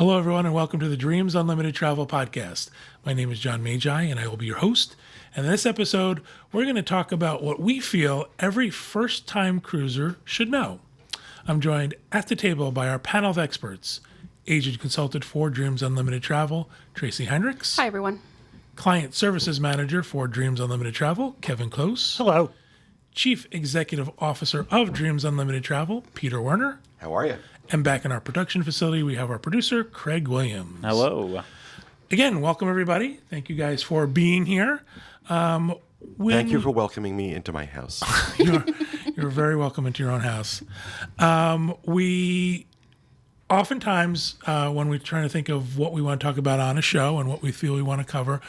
Hello, everyone, and welcome to the Dreams Unlimited Travel Podcast. My name is John Magi, and I will be your host. And in this episode, we're going to talk about what we feel every first-time cruiser should know. I'm joined at the table by our panel of experts, agent consultant for Dreams Unlimited Travel, Tracy Heinrichs. Hi, everyone. Client Services Manager for Dreams Unlimited Travel, Kevin Close. Hello. Chief Executive Officer of Dreams Unlimited Travel, Peter Werner. How are you? And back in our production facility, we have our producer, Craig Williams. Hello. Again, welcome everybody. Thank you guys for being here. Thank you for welcoming me into my house. You're very welcome into your own house. We oftentimes, when we're trying to think of what we want to talk about on a show and what we feel we want to cover,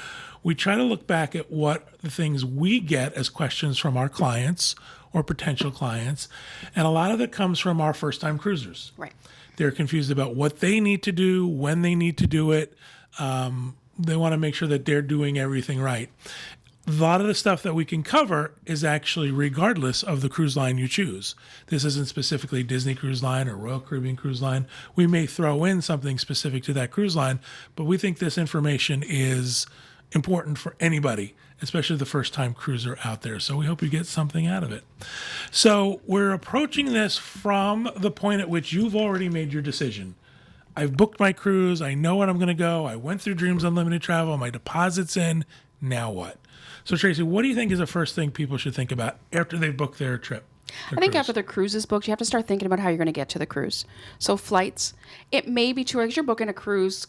we try to look back at what the things we get as questions from our clients or potential clients. And a lot of it comes from our first-time cruisers. Right. They're confused about what they need to do, when they need to do it. They want to make sure that they're doing everything right. A lot of the stuff that we can cover is actually regardless of the cruise line you choose. This isn't specifically Disney Cruise Line or Royal Caribbean Cruise Line. We may throw in something specific to that cruise line, but we think this information is important for anybody, especially the first-time cruiser out there. So we hope you get something out of it. So we're approaching this from the point at which you've already made your decision. I've booked my cruise. I know when I'm going to go. I went through Dreams Unlimited Travel. My deposit's in. Now what? So Tracy, what do you think is the first thing people should think about after they've booked their trip? I think after the cruise is booked, you have to start thinking about how you're going to get to the cruise. So flights, it may be too early because you're booking a cruise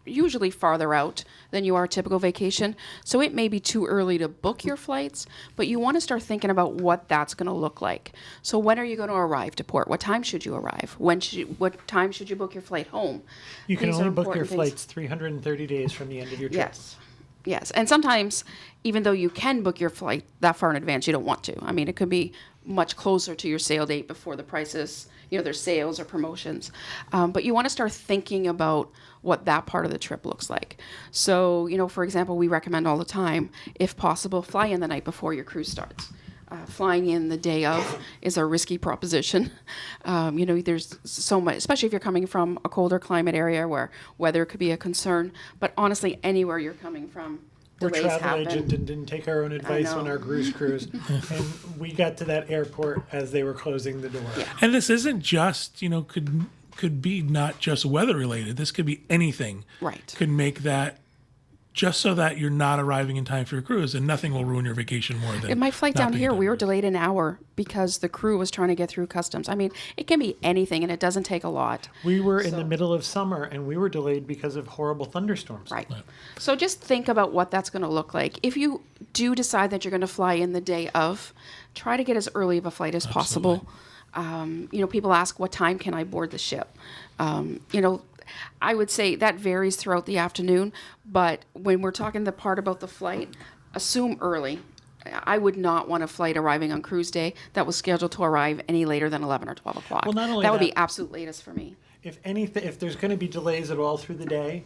usually farther out than you are a typical vacation. So it may be too early to book your flights, but you want to start thinking about what that's going to look like. So when are you going to arrive to port? What time should you arrive? What time should you book your flight home? You can These only are book your important things. flights 330 days from the end of your trip. Yes. Yes. And sometimes, even though you can book your flight that far in advance, you don't want to. I mean, it could be much closer to your sail date before the prices, there's sales or promotions. But you want to start thinking about what that part of the trip looks like. So, for example, we recommend all the time, if possible, fly in the night before your cruise starts. Flying in the day of is a risky proposition. There's so much, especially if you're coming from a colder climate area where weather could be a concern. But honestly, anywhere you're coming from, We're delays travel happen. agent and didn't take our own advice on our cruise. And we got to that airport as they were closing the door. Yeah. And this isn't just, could be not just weather related. This could be anything. Right. Could make that just so that you're not arriving in time for your cruise, and nothing will ruin your vacation more than In my flight not down being here, done we were right. delayed an hour because the crew was trying to get through customs. I mean, it can be anything, and it doesn't take a lot. We were in the middle of summer, and we were delayed because of horrible thunderstorms. Right. So just think about what that's going to look like. If you do decide that you're going to fly in the day of, try to get as early of a flight as possible. People ask, what time can I board the ship? I would say that varies throughout the afternoon, but when we're talking the part about the flight, assume early. I would not want a flight arriving on cruise day that was scheduled to arrive any later than 11 or 12 o'clock. Well, not only that would be that- absolute latest for me. If there's going to be delays at all through the day,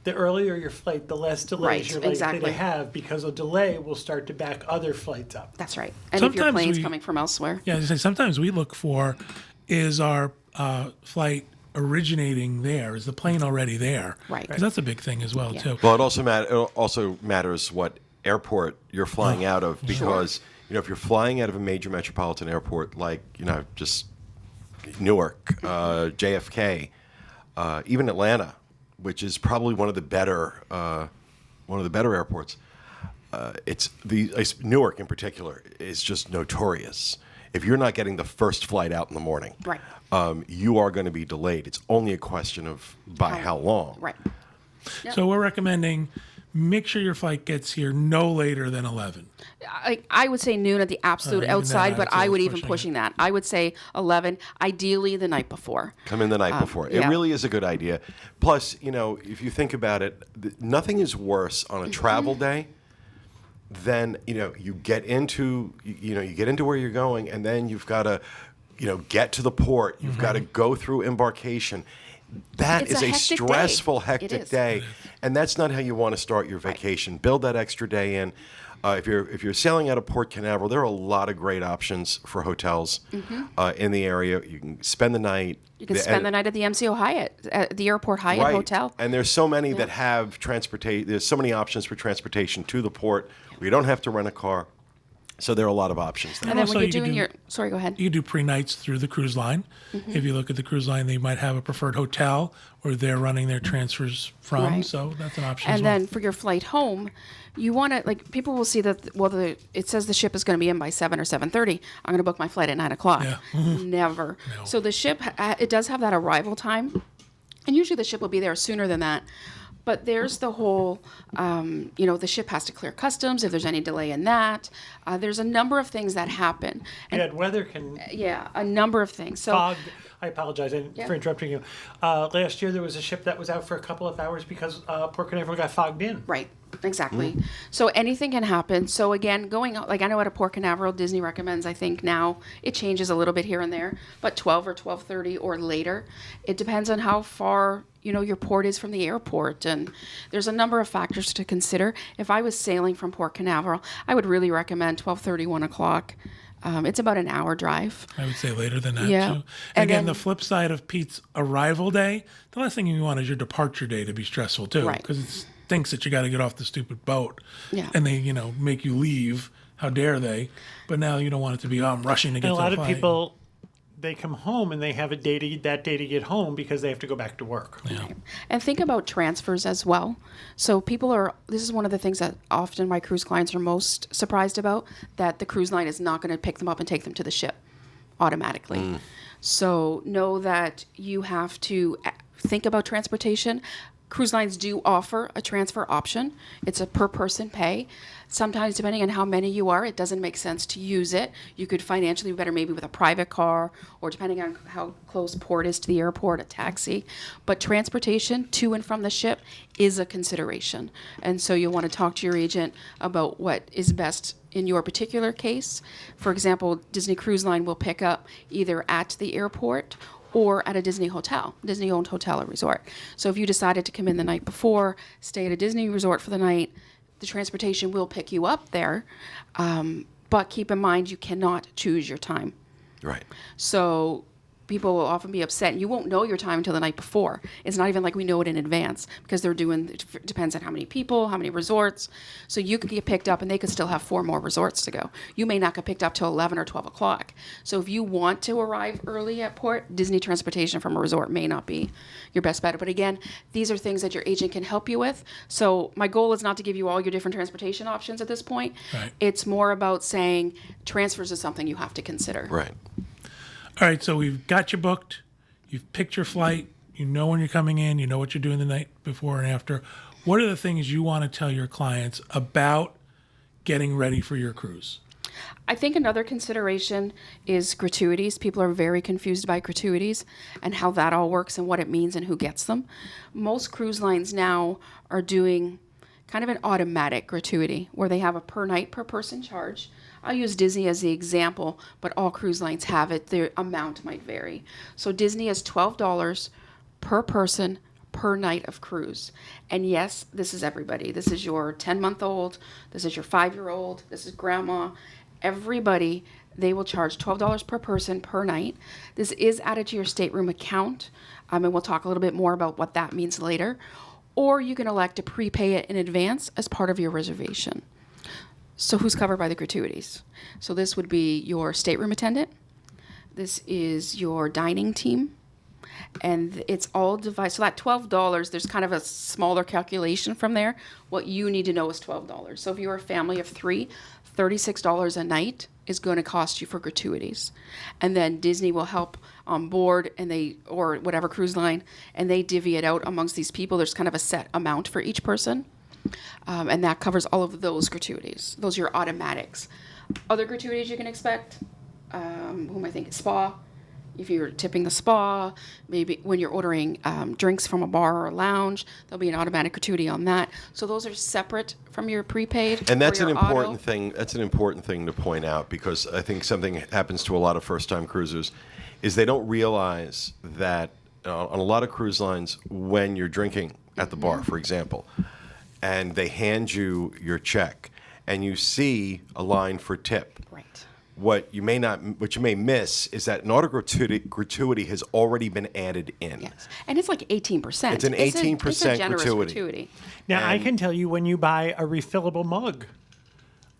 the earlier your flight, the less delays Right, you're likely exactly. to have, because a delay will start to back other flights up. That's right. And if your Sometimes plane's we- coming from elsewhere. Yeah, as I say, sometimes we look for, is our flight originating there? Is the plane already there? Right. Because that's a big thing as well, too. Well, it also matters what airport you're flying out of, because if you're flying out of a major metropolitan airport like just Newark, JFK, even Atlanta, which is probably one of the better airports. Newark in particular is just notorious. If you're not getting the first flight out in the morning, Right. You are going to be delayed. It's only a question of by how long. Right. So we're recommending make sure your flight gets here no later than 11. I would say noon at the absolute Even outside, that, but I'd I say would even pushing pushing that. I would say 11, ideally the night before. Come in the night before. It yeah. really is a good idea. Plus, if you think about it, nothing is worse on a travel day than, you get into where you're going, and then you've got to, get to the port. You've got to go through embarkation. That It's is a a hectic day. stressful, It hectic is. day. And that's not how you want to start your vacation. Build that extra day in. If you're sailing out of Port Canaveral, there are a lot of great options for hotels in the area. You can spend the night. You can spend the night at the MCO Hyatt, at the Airport Hyatt Right. Hotel. And there's so many that have transportation. There's so many options for transportation to the port where you don't have to rent a car. So there are a lot of options there. And then Also, when you're you could doing do- your, sorry, go ahead. You could do pre-nights through the cruise line. If you look at the cruise line, they might have a preferred hotel where they're running their transfers from. Right. So that's an option as And well. then for your flight home, you want to, like, people will see that, well, it says the ship is going to be in by 7 or 7:30. I'm going to book my flight at 9 o'clock. Yeah. Never. So the ship, it does have that arrival time. And usually the ship will be there sooner than that. But there's the whole, the ship has to clear customs if there's any delay in that. There's a number of things that happen. And, Bad weather can yeah, a number of things. So fog. I apologize Yeah. for interrupting you. Last year there was a ship that was out for a couple of hours because Port Canaveral got fogged in. Right, exactly. So anything can happen. So again, going out, like I know at a Port Canaveral, Disney recommends, I think now it changes a little bit here and there, but 12 or 12:30 or later. It depends on how far, your port is from the airport. And there's a number of factors to consider. If I was sailing from Port Canaveral, I would really recommend 12:30, 1 o'clock. It's about an hour drive. I would say later than that, Yeah. too. And And again, then- the flip side of Pete's arrival day, the last thing you want is your departure day to be stressful, too. Right. Because it thinks that you got to get off the stupid boat. Yeah. And they, make you leave. How dare they? But now you don't want it to be, I'm rushing to get And a to lot the of flight. people, they come home and they have that day to get home because they have to go back to work. Yeah. And think about transfers as well. So this is one of the things that often my cruise clients are most surprised about, that the cruise line is not going to pick them up and take them to the ship automatically. So know that you have to think about transportation. Cruise lines do offer a transfer option. It's a per person pay. Sometimes, depending on how many you are, it doesn't make sense to use it. You could financially be better maybe with a private car, or depending on how close port is to the airport, a taxi. But transportation to and from the ship is a consideration. And so you'll want to talk to your agent about what is best in your particular case. For example, Disney Cruise Line will pick up either at the airport or at a Disney hotel, Disney-owned hotel or resort. So if you decided to come in the night before, stay at a Disney resort for the night, the transportation will pick you up there. But keep in mind, you cannot choose your time. Right. So people will often be upset, and you won't know your time until the night before. It's not even like we know it in advance, because it depends on how many people, how many resorts. So you could get picked up and they could still have 4 more resorts to go. You may not get picked up till 11 or 12 o'clock. So if you want to arrive early at port, Disney transportation from a resort may not be your best bet. But again, these are things that your agent can help you with. So my goal is not to give you all your different transportation options at this point. Right. It's more about saying transfers is something you have to consider. Right. All right, so we've got you booked. You've picked your flight. You know when you're coming in. You know what you're doing the night before and after. What are the things you want to tell your clients about getting ready for your cruise? I think another consideration is gratuities. People are very confused by gratuities and how that all works and what it means and who gets them. Most cruise lines now are doing kind of an automatic gratuity where they have a per night, per person charge. I'll use Disney as the example, but all cruise lines have it. The amount might vary. So Disney is $12 per person per night of cruise. And yes, this is everybody. This is your 10-month-old. This is your 5-year-old. This is grandma. Everybody, they will charge $12 per person per night. This is added to your stateroom account, and we'll talk a little bit more about what that means later. Or you can elect to prepay it in advance as part of your reservation. So who's covered by the gratuities? So this would be your stateroom attendant. This is your dining team. And it's all divided. So that $12, there's kind of a smaller calculation from there. What you need to know is $12. So if you're a family of 3, $36 a night is going to cost you for gratuities. And then Disney will help Onboard or whatever cruise line, and they divvy it out amongst these people. There's kind of a set amount for each person. And that covers all of those gratuities. Those are your automatics. Other gratuities you can expect, who am I thinking? Spa. If you're tipping the spa, maybe when you're ordering drinks from a bar or a lounge, there'll be an automatic gratuity on that. So those are separate from your prepaid. And that's or an your important auto. thing. That's an important thing to point out, because I think something happens to a lot of first-time cruisers is they don't realize that on a lot of cruise lines, when you're drinking at the bar, for example, and they hand you your check, and you see a line for tip. Right. What you may miss is that an auto gratuity has already been added in. Yes. And it's like 18%. It's an 18% it's a generous gratuity. gratuity. Now, I And- can tell you when you buy a refillable mug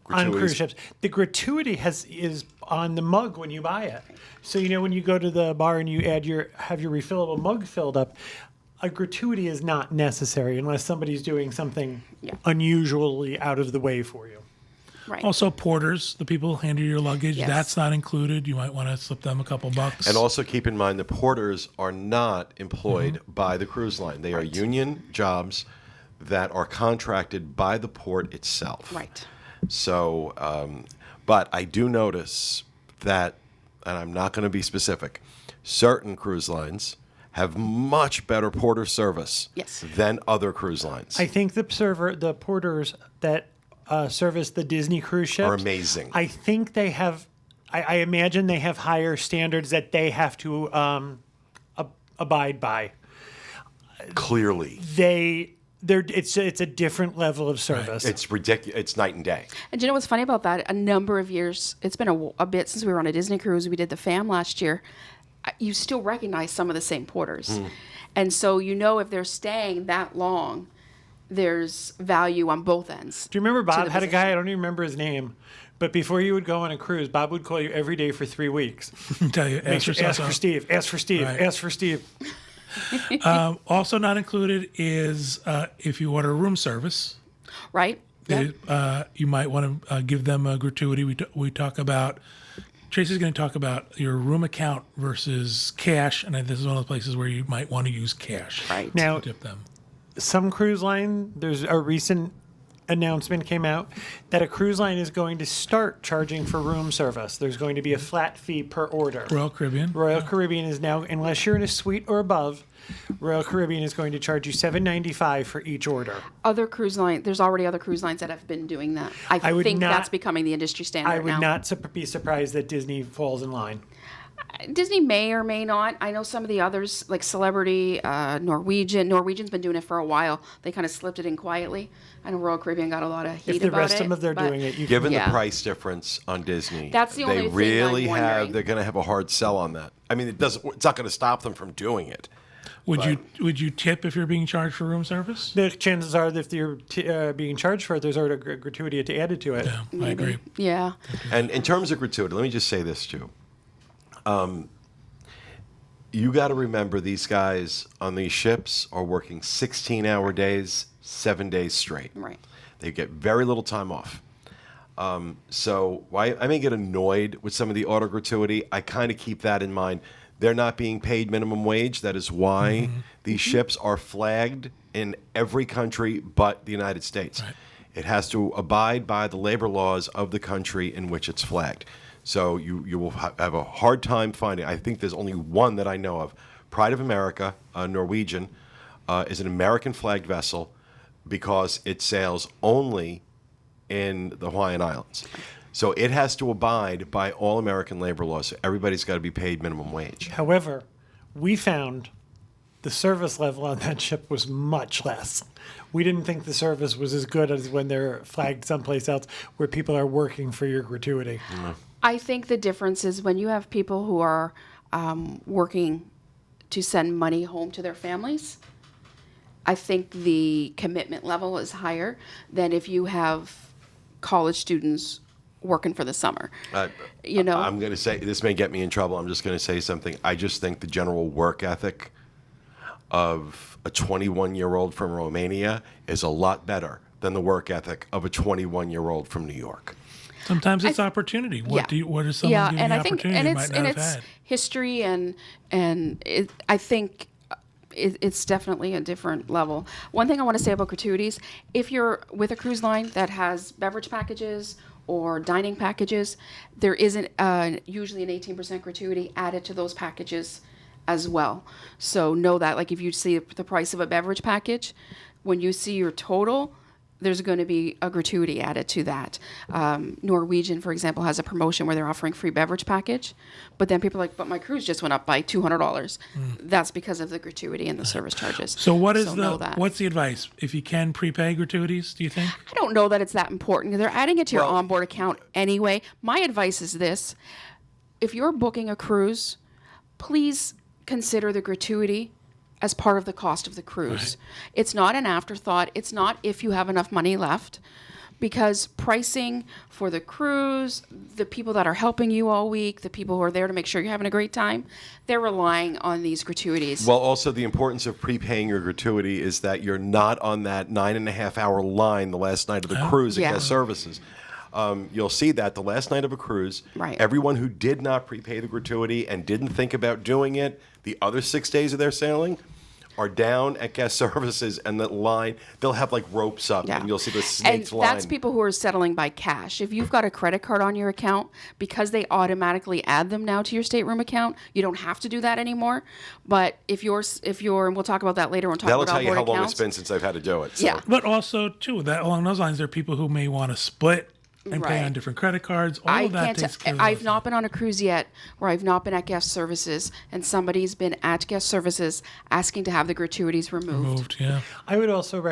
on cruise Gratuities. ships, the gratuity is on the mug when you buy it. So when you go to the bar and you have your refillable mug filled up, a gratuity is not necessary unless somebody's doing something Yeah. unusually out of the way for you. Right. Also, porters, the people who handle your luggage, Yes. that's not included. You might want to slip them a couple bucks. And also keep in mind the porters are not employed by the cruise line. They are union jobs that are contracted by the port itself. Right. So, but I do notice that, and I'm not going to be specific, certain cruise lines have much better porter service Yes. than other cruise lines. I think the porters that service the Disney cruise ships Are amazing. I think they have. I imagine they have higher standards that they have to abide by. Clearly. It's a different level of service. It's ridiculous. It's night and day. And do you know what's funny about that? A number of years, it's been a bit since we were on a Disney cruise. We did the FAM last year. You still recognize some of the same porters. And so if they're staying that long, there's value on both ends. Do you remember Bob the had a position. guy, I don't even remember his name, but before you would go on a cruise, Bob would call you every day for 3 weeks. tell you, ask yourself Ask for Steve, ask for Steve, Right. ask for Steve. Also not included is if you order room service. Right? Yep. You might want to give them a gratuity. We talk about, Tracy's going to talk about your room account versus cash, and this is one of the places where you might want to use cash. Right. Now, To tip them. some cruise line, there's a recent announcement came out that a cruise line is going to start charging for room service. There's going to be a flat fee per order. Royal Caribbean. Royal Caribbean is now, unless you're in a suite or above, Royal Caribbean is going to charge you $7.95 for each order. Other cruise line, there's already other cruise lines that have been doing that. I would think not- that's becoming the industry standard I would now. not be surprised that Disney falls in line. Disney may or may not. I know some of the others, like Celebrity, Norwegian. Norwegian's been doing it for a while. They kind of slipped it in quietly. I know Royal Caribbean got a lot of heat If the about rest it. of them, if they're but doing it, you Given Yeah. the price difference on Disney, That's the only they thing I'm really wondering. they're going to have a hard sell on that. I mean, it's not going to stop them from doing it. Would you tip if you're being charged for room service? the chances are that if you're being charged for it, there's already a gratuity to add it to it. Yeah, I agree. Yeah. And in terms of gratuity, let me just say this too. You got to remember these guys on these ships are working 16-hour days, 7 days straight. Right. They get very little time off. So I may get annoyed with some of the auto gratuity. I kind of keep that in mind. They're not being paid minimum wage. That is why these ships are flagged in every country but the United States. Right. It has to abide by the labor laws of the country in which it's flagged. So you will have a hard time finding. I think there's only one that I know of. Pride of America, Norwegian, is an American flagged vessel because it sails only in the Hawaiian Islands. So it has to abide by all American labor laws. So everybody's got to be paid minimum wage. However, we found the service level on that ship was much less. We didn't think the service was as good as when they're flagged someplace else where people are working for your gratuity. I think the difference is when you have people who are working to send money home to their families, I think the commitment level is higher than if you have college students working for the summer. I'm going to say, this may get me in trouble. I'm just going to say something. I just think the general work ethic of a 21-year-old from Romania is a lot better than the work ethic of a 21-year-old from New York. Sometimes it's opportunity. What is someone yeah, giving and you I think, opportunity and they it's might and not have it's had? history I think it's definitely a different level. One thing I want to say about gratuities: if you're with a cruise line that has beverage packages or dining packages, there isn't usually an 18% gratuity added to those packages as well. So know that, like, if you see the price of a beverage package, when you see your total, there's going to be a gratuity added to that. Norwegian, for example, has a promotion where they're offering free beverage package, but then people are like, but my cruise just went up by $200. That's because of the gratuity and the service charges. So know that. what's the advice? If you can prepay gratuities, do you think? I don't know that it's that important. They're adding it to your onboard account anyway. My advice is this. If you're booking a cruise, please consider the gratuity as part of the cost of the cruise. Right. It's not an afterthought. It's not if you have enough money left, because pricing for the cruise, the people that are helping you all week, the people who are there to make sure you're having a great time, they're relying on these gratuities. Well, also the importance of prepaying your gratuity is that you're not on that 9.5-hour line the last night of the cruise at guest services. You'll see that the last night of a cruise, everyone who did not prepay the gratuity and didn't think about doing it the other 6 days of their sailing are down at guest services, and the line, they'll have like ropes up, and you'll see the snake's line. And that's people who are settling by cash. If you've got a credit card on your account, because they automatically add them now to your stateroom account, you don't have to do that anymore. But if you're, and we'll talk about that later when we're talking about onboard accounts. That'll tell you how long it's been since I've had to do it. So. Yeah. But also, too, that along those lines, there are people who may want to split and pay on different credit cards. All of that takes care of I've not been on a cruise yet where I've not been at guest services and somebody's been at guest services asking to have the gratuities removed. I would also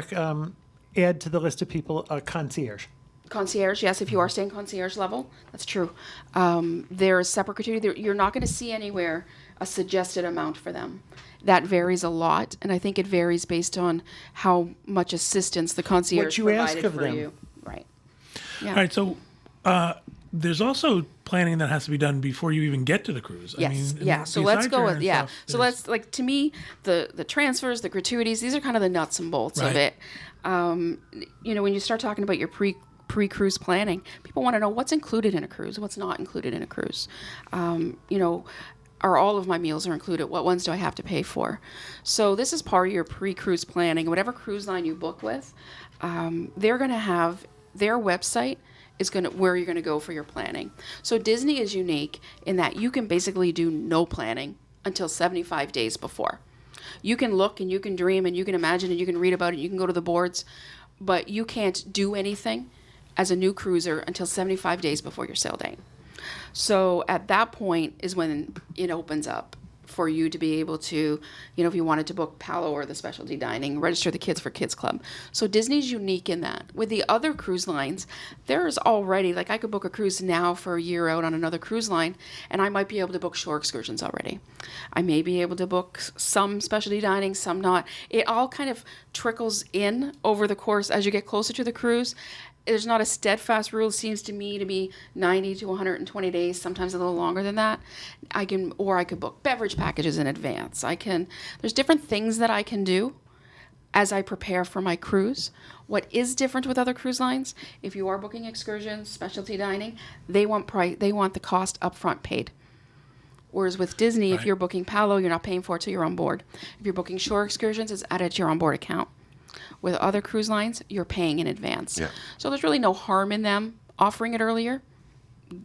add to the list of people a concierge. Concierge, yes, if you are staying concierge level, that's true. There's separate gratuity. You're not going to see anywhere a suggested amount for them. That varies a lot, and I think it varies based on how much assistance the concierge provided for you. Right. Yeah. All right, so there's also planning that has to be done before you even get to the cruise. Yes. So let's go with So let's to me the transfers, the gratuities, these are kind of the nuts and bolts of it. When you start talking about your pre-cruise planning, people want to know what's included in a cruise, what's not included in a cruise. Are all of my meals are included? What ones do I have to pay for? So this is part of your pre-cruise planning. Whatever cruise line you book with, they're going to have their website is where you're going to go for your planning. So Disney is unique in that you can basically do no planning until 75 days before. You can look and you can dream and you can imagine and you can read about it. You can go to the boards, but you can't do anything as a new cruiser until 75 days before your sail date. So at that point is when it opens up for you to be able to, if you wanted to book Palo or the specialty dining, register the kids for Kids Club. So Disney's unique in that. With the other cruise lines, there's already, I could book a cruise now for a year out on another cruise line, and I might be able to book shore excursions already. I may be able to book some specialty dining, some not. It all kind of trickles in over the course as you get closer to the cruise. There's not a steadfast rule. It seems to me to be 90 to 120 days, sometimes a little longer than that. I could book beverage packages in advance. There's different things that I can do as I prepare for my cruise. What is different with other cruise lines, if you are booking excursions, specialty dining, they want the cost upfront paid. Whereas with Disney, if you're booking Palo, you're not paying for it till you're on board. If you're booking shore excursions, it's added to your onboard account. With other cruise lines, you're paying in advance. Yeah. So there's really no harm in them offering it earlier.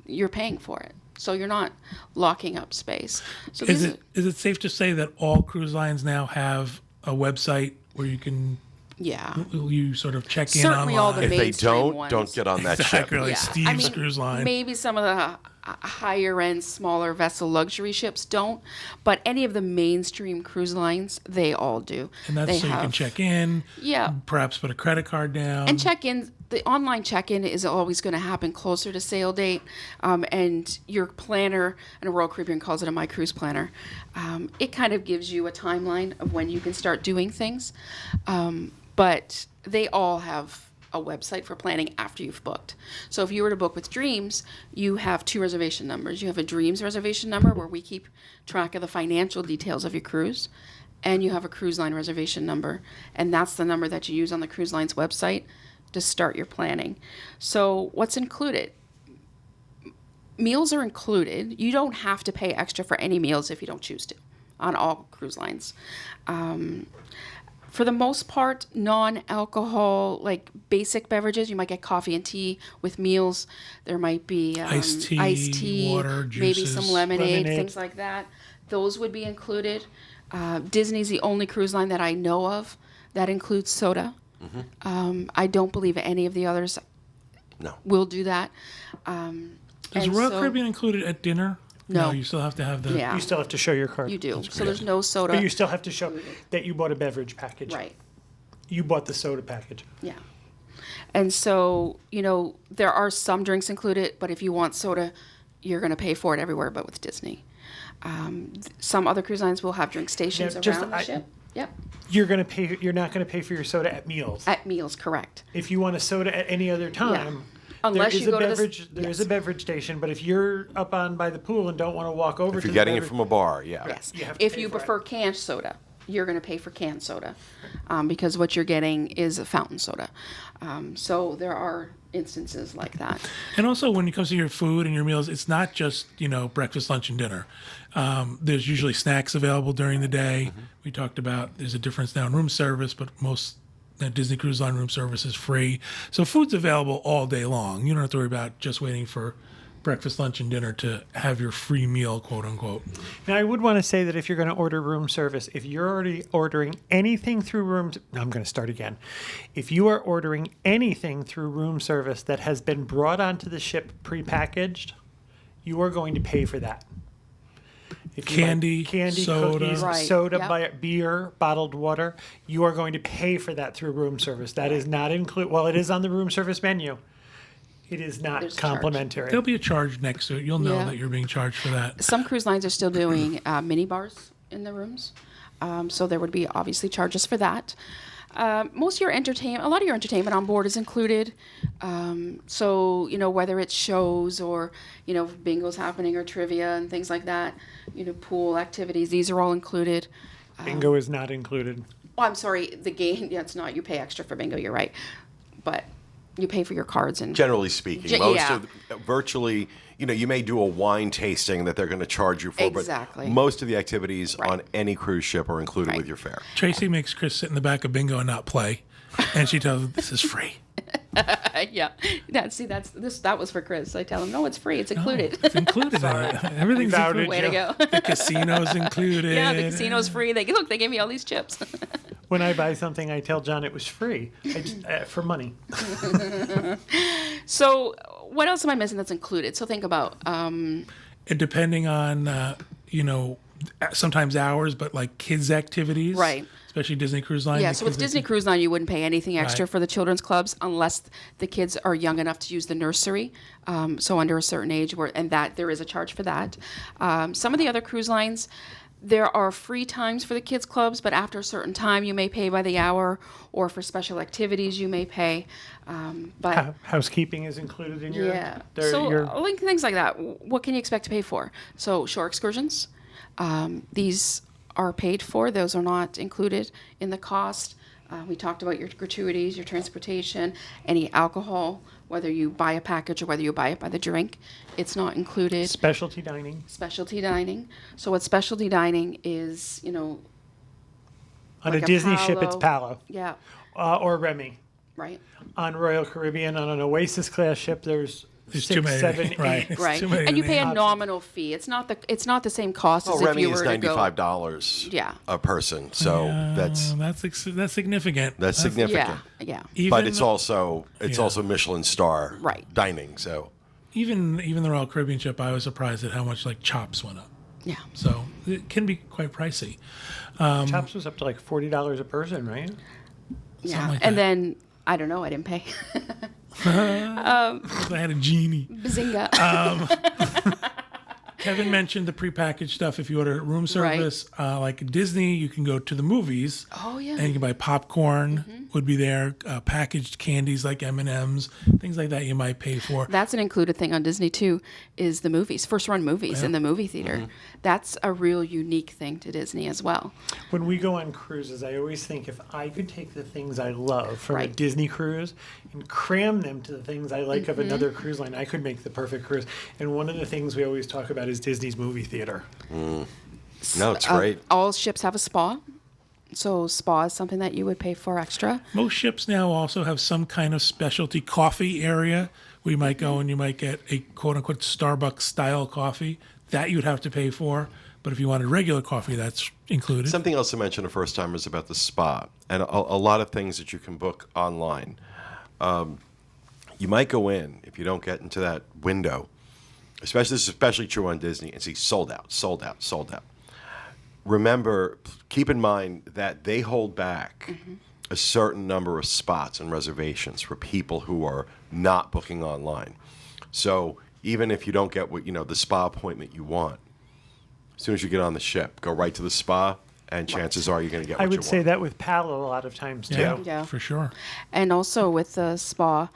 You're paying for it. So you're not locking up space. So is it safe to say that all cruise lines now have a website where you can you sort of check in online? All the if they ones. don't get on that ship. Like Steve's Cruise Line. Maybe some of the higher end, smaller vessel luxury ships don't, but any of the mainstream cruise lines, they all do. And that's you can check in. Yeah. Perhaps put a credit card down. And check in. The online check-in is always going to happen closer to sail date, and your planner, and Royal Caribbean calls it a My Cruise Planner, it kind of gives you a timeline of when you can start doing things, but they all have a website for planning after you've booked. So if you were to book with Dreams, you have two reservation numbers. You have a Dreams reservation number where we keep track of the financial details of your cruise, and you have a cruise line reservation number, and that's the number that you use on the cruise line's website to start your planning. So what's included? Meals are included. You don't have to pay extra for any meals if you don't choose to on all cruise lines. For the most part, non-alcohol, like basic beverages, you might get coffee and tea with meals. There might be iced tea, water, juices, maybe some lemonade, things like that. Those would be included. Disney's the only cruise line that I know of that includes soda. I don't believe any of the others No. will do that. Is And Royal so- Caribbean included at dinner? No. You still have to have the. Yeah. You still have to show your card. You do. So there's no soda. But you still have to show that you bought a beverage package. Right. You bought the soda package. Yeah. And so, there are some drinks included, but if you want soda, you're going to pay for it everywhere but with Disney. Some other cruise lines will have drink stations Yeah, just- around the ship. Yep. You're not going to pay for your soda at meals. At meals, correct. If you want a soda at any other time, Unless there is you go a to the- beverage. There is a yes. beverage station, but if you're up on by the pool and don't want to walk over If to you're the getting it beverage- from a bar, yeah. Yes. You have to If pay you for it. prefer canned soda, you're going to pay for canned soda because what you're getting is a fountain soda. So there are instances like that. And also, when it comes to your food and your meals, it's not just breakfast, lunch, and dinner. There's usually snacks available during the day. We talked about there's a difference now in room service, but most Disney Cruise Line room service is free. So food's available all day long. You don't have to worry about just waiting for breakfast, lunch, and dinner to have your free meal, quote unquote. Now, I would want to say that if you're going to order room service, if you're already ordering anything through I'm going to start again. If you are ordering anything through room service that has been brought onto the ship prepackaged, you are going to pay for that. If you like Candy, soda. cookies, Right, soda, yep. beer, bottled water, you are going to pay for that through room service. That is not included. Well, it is on the room service menu. It is not There's a charge. complimentary. There'll be a charge next to it. You'll know Yeah. that you're being charged for that. Some cruise lines are still doing mini bars in the rooms. So there would be obviously charges for that. Most of your entertainment, a lot of your entertainment on board is included. So, whether it's shows or, if bingo's happening or trivia and things like that, pool activities, these are all included. Bingo is not included. Oh, I'm sorry, the game, yeah, it's not. You pay extra for bingo, you're right. But you pay for your cards and Generally speaking, Yeah. virtually, you may do a wine tasting that they're going to charge you for, Exactly. but most of the activities Right. on any cruise ship are included Right. with your fare. Tracy makes Chris sit in the back of bingo and not play. And she tells him, this is free. yeah. That was for Chris. I tell him, no, it's free. It's included. It's included in it. Everything's We've outed included. Way to go. The casino's included. Yeah, the casino's free. They gave me all these chips. When I buy something, I tell John it was free for money. So what else am I missing that's included? So think about And depending on, sometimes hours, but like kids' activities. Right. Especially Disney Cruise Line. yeah. the So with kids' Disney Cruise Line, you wouldn't pay anything extra Right. for the children's clubs unless the kids are young enough to use the nursery. So under a certain age, there is a charge for that. Some of the other cruise lines. There are free times for the kids clubs, but after a certain time, you may pay by the hour, or for special activities, you may pay. But Housekeeping is included in your. yeah, their- so your- like things like that. What can you expect to pay for? So shore excursions, these are paid for. Those are not included in the cost. We talked about your gratuities, your transportation, any alcohol, whether you buy a package or whether you buy it by the drink, it's not included. Specialty dining. Specialty dining. So what specialty dining is, On like a a Disney ship, it's Palo. Palo yeah, or Remy. right. On Royal Caribbean, on an Oasis class ship, there's There's 6, too many. 7, 8. Right. It's Right, too many and you pay a names. nominal fee. It's not the same cost Well, as if Remy you is were to go. $95 Yeah. a person, so that's significant. significant. Yeah. Even, But it's also Yeah. Michelin star Right. dining, so even the Royal Caribbean ship, I was surprised at how much like chops went up. Yeah. So it can be quite pricey. Chops was up to like $40 a person, right? Yeah. like And that. then I don't know, I didn't pay. I had a genie. Bazinga. Kevin mentioned the prepackaged stuff. If you order room service, like Disney, you can go to the movies. Oh, yeah. And you can buy popcorn. Would be there. Packaged candies like M&Ms, things like that. You might pay for. That's an included thing on Disney too, is the movies, first run movies in the movie theater. That's a real unique thing to Disney as well. When we go on cruises, I always think if I could take the things I love from a Right. Disney cruise and cram them to the things I like of another cruise line, I could make the perfect cruise. And one of the things we always talk about is Disney's movie theater. no, it's great. All ships have a spa. So spa is something that you would pay for extra. Most ships now also have some kind of specialty coffee area We might go and you might get a quote unquote Starbucks style coffee that you'd have to pay for. But if you wanted regular coffee, that's included. Something else to mention the first time is about the spa and a lot of things that you can book online. You might go in if you don't get into that window, especially true on Disney, and see sold out, sold out, sold out. Remember, keep in mind that they hold back a certain number of spots and reservations for people who are not booking online. So even if you don't get what the spa appointment you want, as soon as you get on the ship, go right to the spa, and chances are you're going to get what I you want. would say that with paddle a lot of times too. Yeah, for sure. And also with the spa,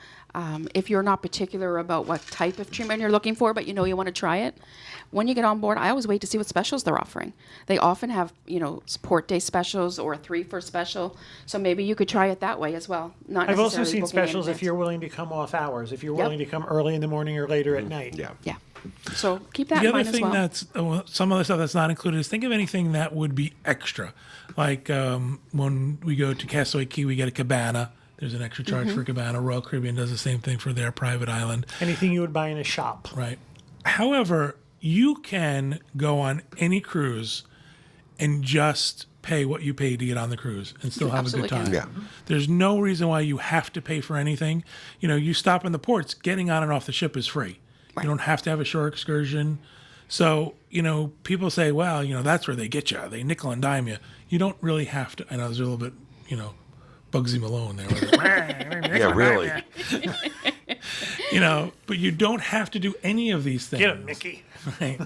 if you're not particular about what type of treatment you're looking for, but you want to try it, when you get on board, I always wait to see what specials they're offering. They often have, support day specials or a 3 for special. So maybe you could try it that way as well. Not I've also necessarily seen booking in specials if advance. you're willing to come off hours, if you're Yep. willing to come early in the morning or later at night. Yeah. Yeah. So keep that The in other mind as thing well. that's some other stuff that's not included is think of anything that would be extra. Like when we go to Castaway Key, we get a cabana. There's an extra charge for a cabana. Royal Caribbean does the same thing for their private island. Anything you would buy in a shop. Right. However, you can go on any cruise and just pay what you paid to get on the cruise and still have a good absolutely time. can. Yeah. There's no reason why you have to pay for anything. You stop in the ports, getting on and off the ship is free. Right. You don't have to have a shore excursion. So, people say, well, that's where they get you. They nickel and dime you. You don't really have to. I know there's a little bit, Bugsy Malone there. Yeah, really. But you don't have to do any of these things. Get him, Mickey. Right.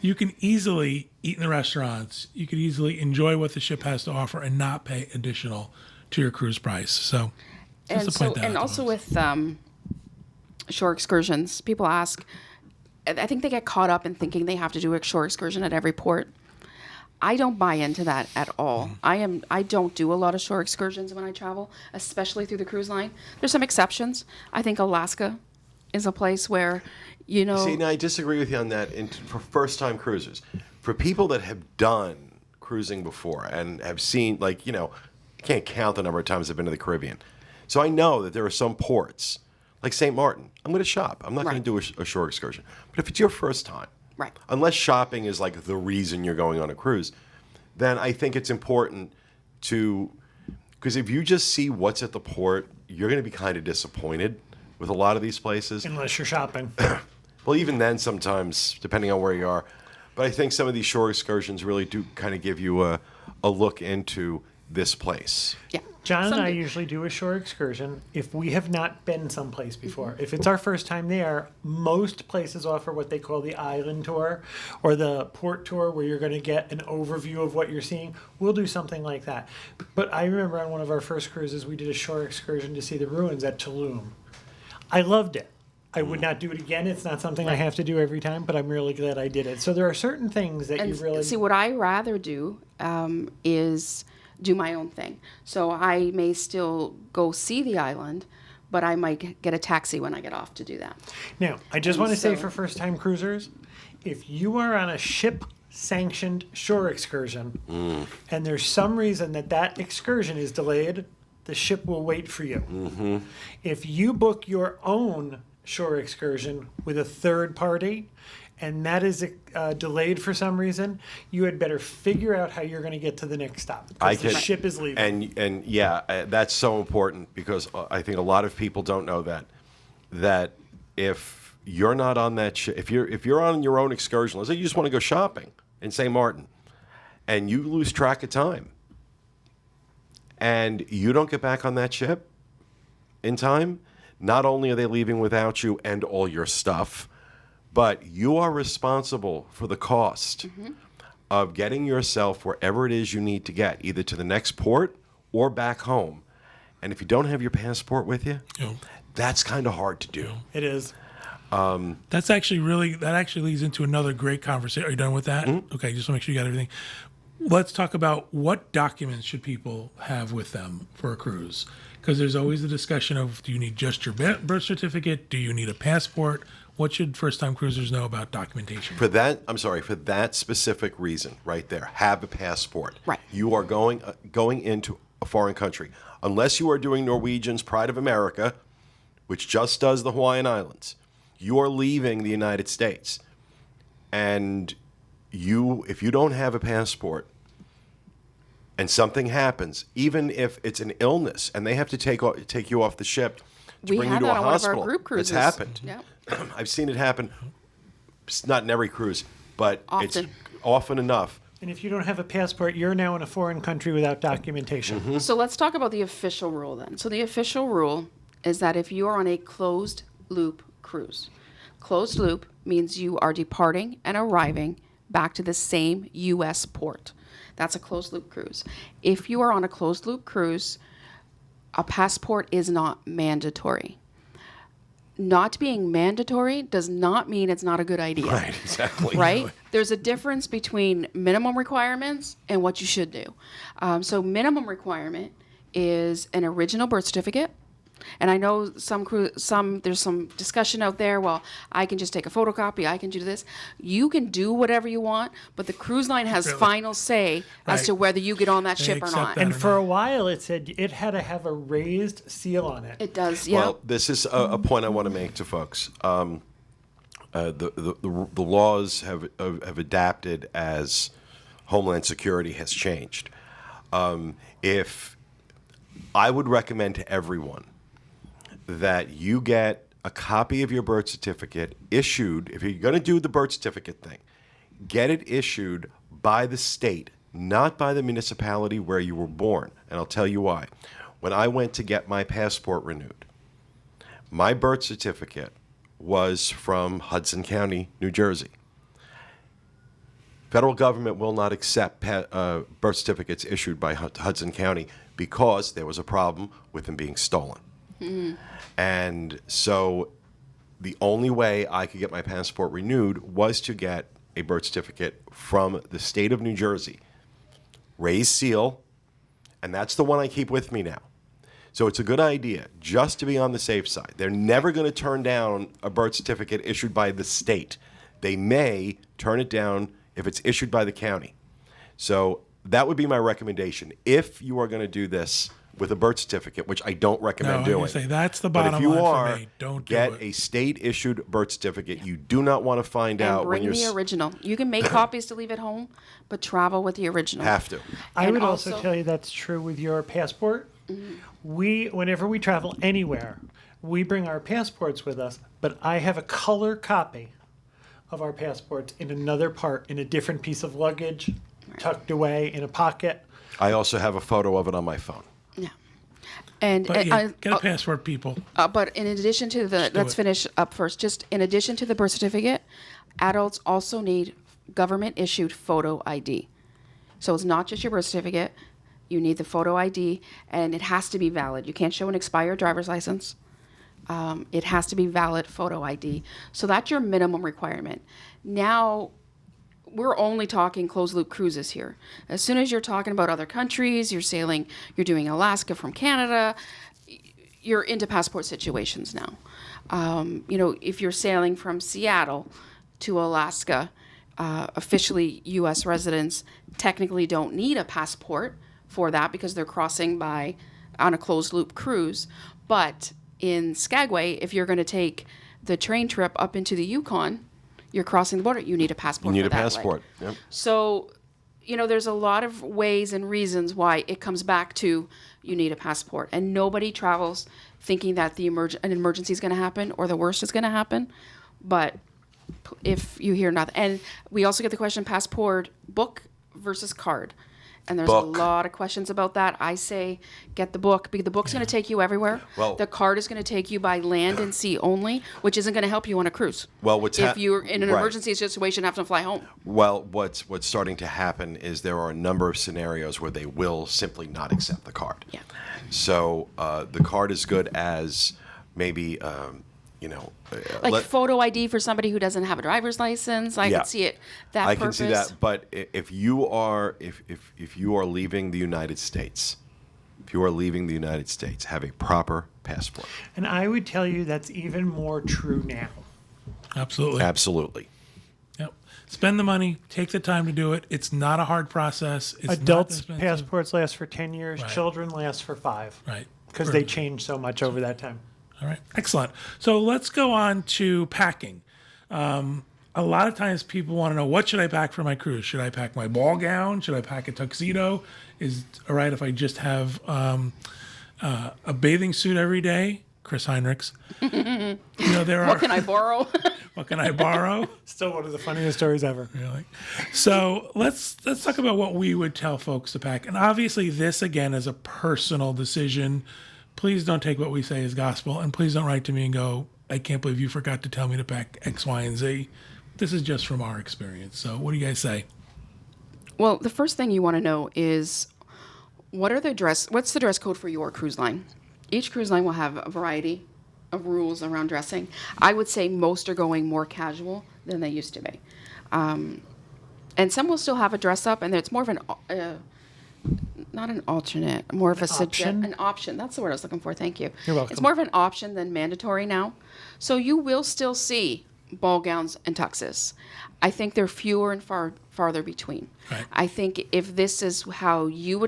You can easily eat in the restaurants. You can easily enjoy what the ship has to offer and not pay additional to your cruise price. So, just to point that out. And to also folks. with shore excursions, people ask, I think they get caught up in thinking they have to do a shore excursion at every port. I don't buy into that at all. I don't do a lot of shore excursions when I travel, especially through the cruise line. There's some exceptions. I think Alaska is a place where, See, now I disagree with you on that. For first-time cruisers, for people that have done cruising before and have seen, I can't count the number of times I've been to the Caribbean. So I know that there are some ports, like St. Martin. I'm going to shop. I'm not going Right. to do a shore excursion. But if it's your first time, Right. unless shopping is like the reason you're going on a cruise, then I think it's important because if you just see what's at the port, you're going to be kind of disappointed with a lot of these places. Unless you're shopping. Well, even then, sometimes, depending on where you are. But I think some of these shore excursions really do kind of give you a look into this place. yeah. John and Some I do. usually do a shore excursion if we have not been someplace before. If it's our first time there, most places offer what they call the island tour or the port tour where you're going to get an overview of what you're seeing. We'll do something like that. But I remember on one of our first cruises, we did a shore excursion to see the ruins at Tulum. I loved it. I would not do it again. It's not something I have to do every time, but I'm really glad I did it. So there are certain things that you And really... see, what I rather do is do my own thing. So I may still go see the island, but I might get a taxi when I get off to do that. Now, I just And want to say so- for first-time cruisers, if you are on a ship-sanctioned shore excursion, and there's some reason that excursion is delayed, the ship will wait for you. If you book your own shore excursion with a third party, and that is delayed for some reason, you had better figure out how you're going to get to the next stop. Because the ship is leaving. And yeah, that's so important because I think a lot of people don't know that if you're not on that ship, if you're on your own excursion, let's say you just want to go shopping in St. Martin, and you lose track of time, and you don't get back on that ship in time, not only are they leaving without you and all your stuff, but you are responsible for the cost of getting yourself wherever it is you need to get, either to the next port or back home. And if you don't have your passport with you, Yeah. that's kind of hard to do. It is. That actually leads into another great conversation. Are you done with that? Okay, just to make sure you got everything. Let's talk about what documents should people have with them for a cruise? Because there's always the discussion of, do you need just your birth certificate? Do you need a passport? What should first-time cruisers know about documentation? For that specific reason right there, have a passport. Right. You are going into a foreign country. Unless you are doing Norwegian's Pride of America, which just does the Hawaiian Islands, you are leaving the United States, and if you don't have a passport and something happens, even if it's an illness and they have to take you off the ship to We bring you had to that a on one of our hospital, group cruises. it's happened. Yeah. I've seen it happen. It's not in every cruise, but it's Often. often enough. And if you don't have a passport, you're now in a foreign country without documentation. So let's talk about the official rule then. So the official rule is that if you are on a closed loop cruise, closed loop means you are departing and arriving back to the same U.S. port. That's a closed loop cruise. If you are on a closed loop cruise, a passport is not mandatory. Not being mandatory does not mean it's not a good idea. Right, exactly. Right? There's a difference between minimum requirements and what you should do. So minimum requirement is an original birth certificate. And I know there's some discussion out there, well, I can just take a photocopy, I can do this. You can do whatever you want, but the cruise line has final say as Right. to whether you get on that They ship or accept not. that. And for a while, it said it had to have a raised seal on it. It does, yeah. Well, this is a point I want to make to folks. The laws have adapted as Homeland Security has changed. If I would recommend to everyone that you get a copy of your birth certificate issued, if you're going to do the birth certificate thing, get it issued by the state, not by the municipality where you were born. And I'll tell you why. When I went to get my passport renewed, my birth certificate was from Hudson County, New Jersey. Federal government will not accept birth certificates issued by Hudson County because there was a problem with them being stolen. And so the only way I could get my passport renewed was to get a birth certificate from the state of New Jersey. Raised seal, and that's the one I keep with me now. So it's a good idea just to be on the safe side. They're never going to turn down a birth certificate issued by the state. They may turn it down if it's issued by the county. So that would be my recommendation. If you are going to do this with a birth certificate, which I don't recommend No, I doing. would say that's the But bottom if you line are, for me. Don't do get it. a state-issued birth certificate. You do not want to find And out when bring you're the original. You can make copies to leave at home, but travel with the original. have to. I And would also also- tell you that's true with your passport. Whenever we travel anywhere, we bring our passports with us, but I have a color copy of our passports in another part, in a different piece of luggage, tucked away in a pocket. I also have a photo of it on my phone. Yeah. And But yeah, get a passport, people. but in addition to the, let's it. finish up first. Just in addition to the birth certificate, adults also need government issued photo ID. So it's not just your birth certificate. You need the photo ID, and it has to be valid. You can't show an expired driver's license. It has to be valid photo ID. So that's your minimum requirement. Now, we're only talking closed loop cruises here. As soon as you're talking about other countries, you're sailing, you're doing Alaska from Canada, you're into passport situations now. If you're sailing from Seattle to Alaska, officially U.S. residents technically don't need a passport for that because they're crossing on a closed loop cruise. But in Skagway, if you're going to take the train trip up into the Yukon, you're crossing the border, you need a passport. You need for a that leg. passport. Yep. So, there's a lot of ways and reasons why it comes back to you need a passport. And nobody travels thinking that an emergency is going to happen or the worst is going to happen. But if you hear nothing. And we also get the question, passport book versus card. And there's Book. a lot of questions about that. I say get the book because the book's going to take you everywhere. Well- the card is going to take you by land and sea only, which isn't going to help you on a cruise. Well, what's if you're in an right. emergency situation, have to fly home. Well, what's starting to happen is there are a number of scenarios where they will simply not accept the card. Yeah. So the card is good as maybe Like photo ID for somebody who doesn't have a driver's license. I Yeah. can see it. That I purpose. can see that, but if you are leaving the United States, have a proper passport. And I would tell you that's even more true now. Absolutely. Absolutely. Yep. Spend the money. Take the time to do it. It's not a hard process. It's Adults' not expensive. passports last for 10 years. Right. Children last for 5. Right. Because they change so much over that time. All right, excellent. So let's go on to packing. A lot of times people want to know, what should I pack for my cruise? Should I pack my ball gown? Should I pack a tuxedo? Is it all right if I just have a bathing suit every day? Chris Heinrichs. There are. What can I borrow? What can I borrow? Still one of the funniest stories ever. Really? So let's talk about what we would tell folks to pack. And obviously, this again is a personal decision. Please don't take what we say as gospel, and please don't write to me and go, "I can't believe you forgot to tell me to pack X, Y, and Z." This is just from our experience. So, what do you guys say? Well, the first thing you want to know is what's the dress code for your cruise line? Each cruise line will have a variety of rules around dressing. I would say most are going more casual than they used to be. And some will still have a dress up, and it's more of an, not an alternate, more of an option. That's the word I was looking for. Thank you. You're welcome. It's more of an option than mandatory now. So you will still see ball gowns and tuxes. I think they're fewer and farther between. Right. I think if this is how you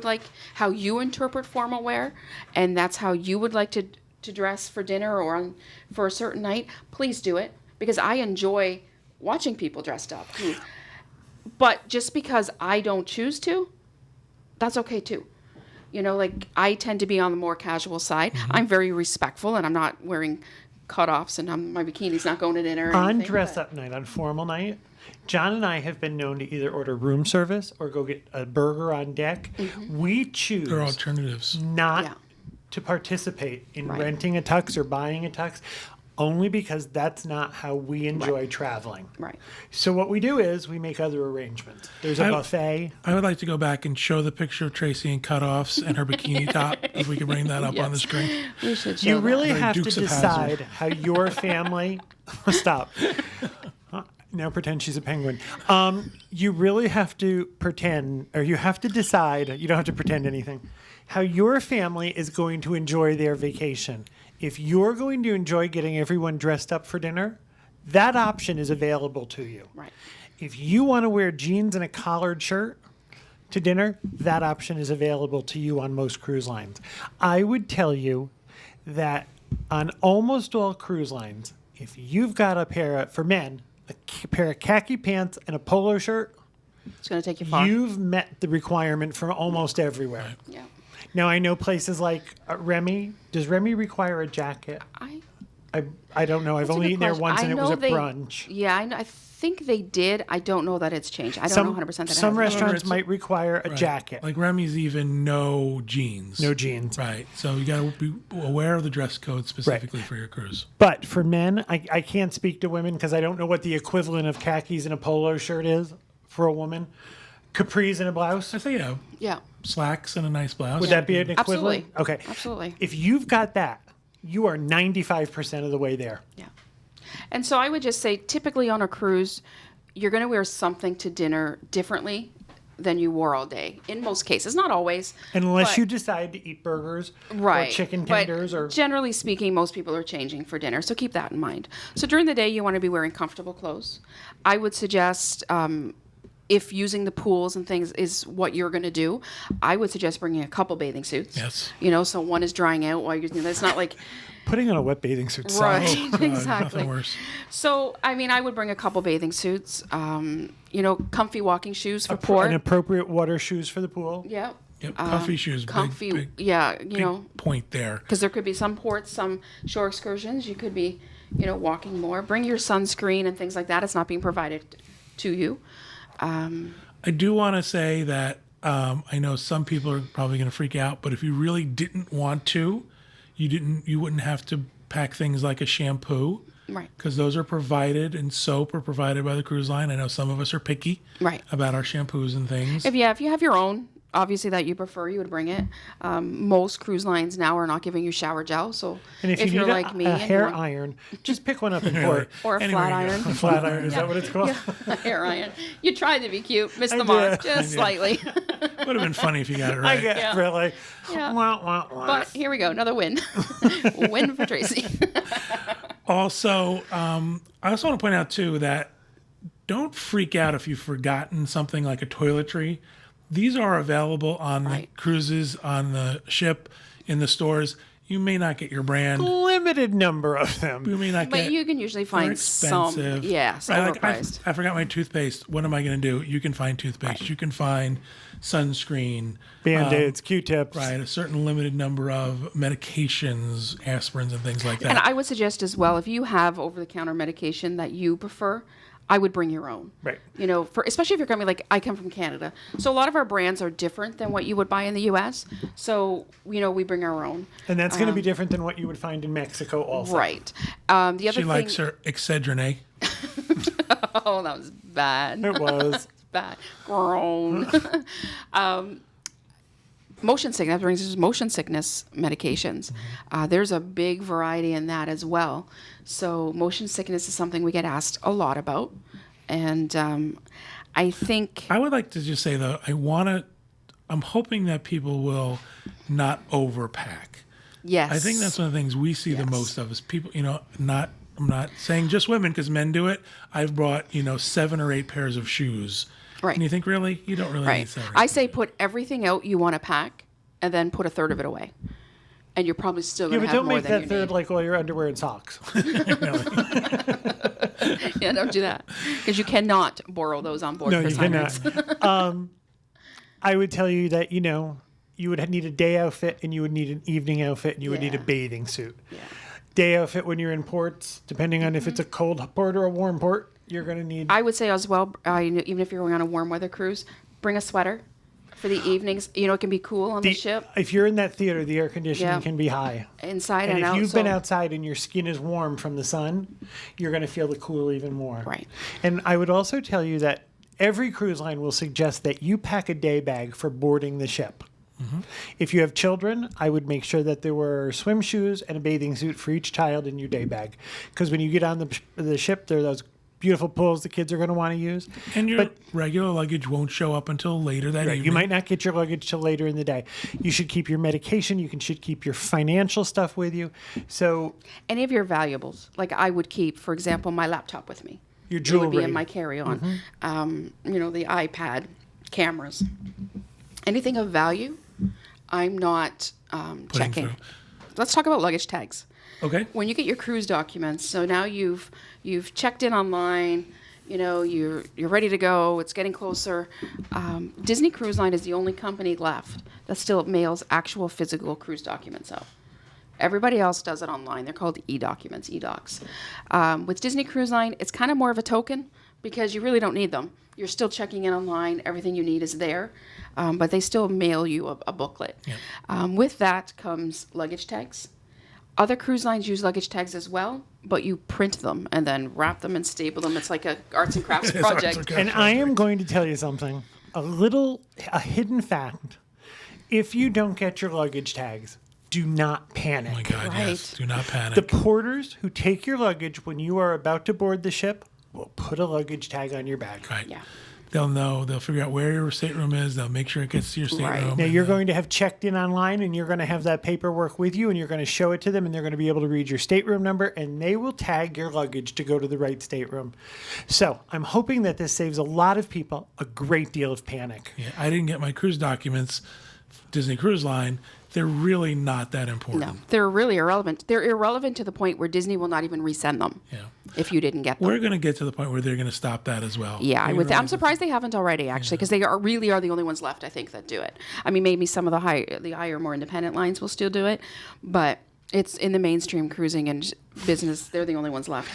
interpret formal wear, and that's how you would like to dress for dinner or for a certain night, please do it, because I enjoy watching people dressed up. But just because I don't choose to, that's okay too. I tend to be on the more casual side. Mm-hmm. I'm very respectful, and I'm not wearing cutoffs, and my bikini's not going to dinner. On dress-up night, on formal night, John and I have been known to either order room service or go get a burger on deck. Mm-hmm. We choose There are alternatives. not to participate in Right. renting a tux or buying a tux, only because that's not how we enjoy traveling. Right. So what we do is we make other arrangements. There's a buffet. I would like to go back and show the picture of Tracy in cutoffs and her bikini top, if we could bring that up on the screen. We should show You that. really Like have to Dukes of decide how your family. Stop. Now pretend she's a penguin. You really have to pretend, or you have to decide. You don't have to pretend anything. How your family is going to enjoy their vacation. If you're going to enjoy getting everyone dressed up for dinner, that option is available to you. Right. If you want to wear jeans and a collared shirt to dinner, that option is available to you on most cruise lines. I would tell you that on almost all cruise lines, if you've got a pair of khaki pants and a polo shirt, It's going to take you far. you've met the requirement from almost everywhere. Yeah. Now, I know places like Remy. Does Remy require a jacket? I don't know. I've That's a only good eaten there question. once, I and it was know a brunch. Yeah, I think they did. I don't know that it's changed. I don't know 100% that it Some has. restaurants It's- might require a Right. jacket. Like Remy's, even no jeans. No jeans. Right. So you got to be aware of the dress code specifically for your cruise. But for men, I can't speak to women because I don't know what the equivalent of khakis and a polo shirt is for a woman. Capris and a blouse. I say, Yeah. slacks and a nice blouse. Would that be an equivalent? Absolutely. Okay. Absolutely. If you've got that, you are 95% of the way there. Yeah. And so I would just say, typically on a cruise, you're going to wear something to dinner differently than you wore all day. In most cases, not always. Unless but- you decide to eat burgers right. or chicken But tenders or generally speaking, most people are changing for dinner. So keep that in mind. So during the day, you want to be wearing comfortable clothes. I would suggest, if using the pools and things is what you're going to do, I would suggest bringing a couple bathing suits. Yes. So one is drying out while you're doing that. It's not like, putting on a wet bathing suit. right, sucks. God, exactly. Nothing worse. So, I would bring a couple bathing suits, comfy walking shoes for port. And appropriate water shoes for the pool. Yeah. Yep. Comfy shoes. Comfy, Big yeah, point there. because there could be some ports, some shore excursions. You could be, walking more. Bring your sunscreen and things like that. It's not being provided to you. I do want to say that I know some people are probably going to freak out, but if you really didn't want to, you wouldn't have to pack things like a shampoo, Right. because those are provided, and soap are provided by the cruise line. I know some of us are picky Right. about our shampoos and things. If you have your own, obviously that you prefer, you would bring it. Most cruise lines now are not giving you shower gel, so And if you you're need like me a and hair you want- iron, just pick one up in port. or a Anyway, flat yeah. iron. A flat iron, is that what it's called? A hair iron. You tried to be cute, missed I the mark did. just slightly. Would have been funny if you got it I right. get Yeah. really. Yeah. Wah, wah, wah. But here we go, another win. Win for Tracy. Also, I also want to point out too that don't freak out if you've forgotten something like a toiletry. These are available on Right. the cruises, on the ship, in the stores. You may not get your brand. Limited number of them. You may not But get. you can usually They're find some, expensive. some Right, like, overpriced. I forgot my toothpaste. What am I going to do? You can find toothpaste. Right. You can find sunscreen. Band-Aids, Q-tips. Right, a certain limited number of medications, aspirins, and things like that. And I would suggest as well, if you have over-the-counter medication that you prefer, I would bring your own. Right. You know, for especially if you're coming, like I come from Canada, so a lot of our brands are different than what you would buy in the U.S. So we bring our own. And that's going to be different than what you would find in Mexico also. Right. The other She thing. likes her Excedrin, eh? Oh, that was bad. It was. Bad. Grown. Motion sickness, that brings us to motion sickness medications. There's a big variety in that as well. So motion sickness is something we get asked a lot about. And I think, I would like to just say, though, I'm hoping that people will not overpack. yes. I think that's one of the things we see the Yes. most of is people, I'm not saying just women because men do it. I've brought, 7 or 8 pairs of shoes. Right. And you think, really? You don't really need Right. 7 or 8 I say put everything out you want to pack and then put a third of it away. And you're probably still Yeah, going to but have don't more make than that you third need. like all your underwear and socks. Yeah, don't do that. Because you cannot borrow those on board No, for you assignments. cannot. I would tell you that, you would need a day outfit and you would need an evening outfit and you would need a Yeah. bathing suit. Yeah. Day outfit when you're in ports, depending on if it's a cold port or a warm port, you're going to need. I would say as well, even if you're going on a warm weather cruise, bring a sweater for the evenings. It can be cool on the ship, If you're in that theater, the air conditioning Yeah. can be high. inside And and if out. you've so- been outside and your skin is warm from the sun, you're going to feel the cool even more. Right. And I would also tell you that every cruise line will suggest that you pack a day bag for boarding the ship. If you have children, I would make sure that there were swim shoes and a bathing suit for each child in your day bag. Because when you get on the ship, there are those beautiful pools the kids are going to want to use. And your But- regular luggage won't show up until later that evening. You might not get your luggage till later in the day. You should keep your medication. should keep your financial stuff with you. So any of your valuables, like I would keep, for example, my laptop with me. your It would jewelry. be in my carry-on. The iPad, cameras, anything of value. I'm not checking. through. Let's talk about luggage tags. Okay. When you get your cruise documents, so now you've checked in online, you're ready to go. It's getting closer. Disney Cruise Line is the only company left that still mails actual physical cruise documents out. Everybody else does it online. They're called e-documents, e-docs. With Disney Cruise Line, it's kind of more of a token because you really don't need them. You're still checking in online. Everything you need is there, but they still mail you a booklet. With that comes luggage tags. Other cruise lines use luggage tags as well, but you print them and then wrap them and staple them. It's like a arts and crafts It's arts project. and crafts. And I am going to tell you something, a hidden fact. If you don't get your luggage tags, do not panic. Oh my God, yes. Right. Do not panic. The porters who take your luggage when you are about to board the ship will put a luggage tag on your bag. Right. Yeah. They'll know. They'll figure out where your stateroom is. They'll make sure it gets to your stateroom. Right. Now and, you're going to have checked in online and you're going to have that paperwork with you and you're going to show it to them and they're going to be able to read your stateroom number and they will tag your luggage to go to the right stateroom. So I'm hoping that this saves a lot of people a great deal of panic. Yeah, I didn't get my cruise documents, Disney Cruise Line. They're really not that important. No, they're really irrelevant. They're irrelevant to the point where Disney will not even resend them Yeah. if you didn't get them. We're going to get to the point where they're going to stop that as well. Yeah, We're gonna I'm surprised they haven't already, actually, because they really are the only ones left, I think, that do it. I mean, maybe some of the higher, more independent lines will still do it, but it's in the mainstream cruising and business. They're the only ones left.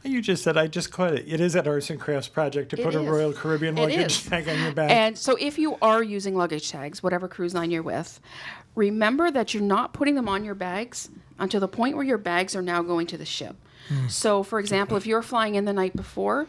You just said, I just caught it. It is an arts and crafts project to It put a is. Royal Caribbean It luggage is. tag on your bag. And so if you are using luggage tags, whatever cruise line you're with, remember that you're not putting them on your bags until the point where your bags are now going to the ship. So, for example, if you're flying in the night before,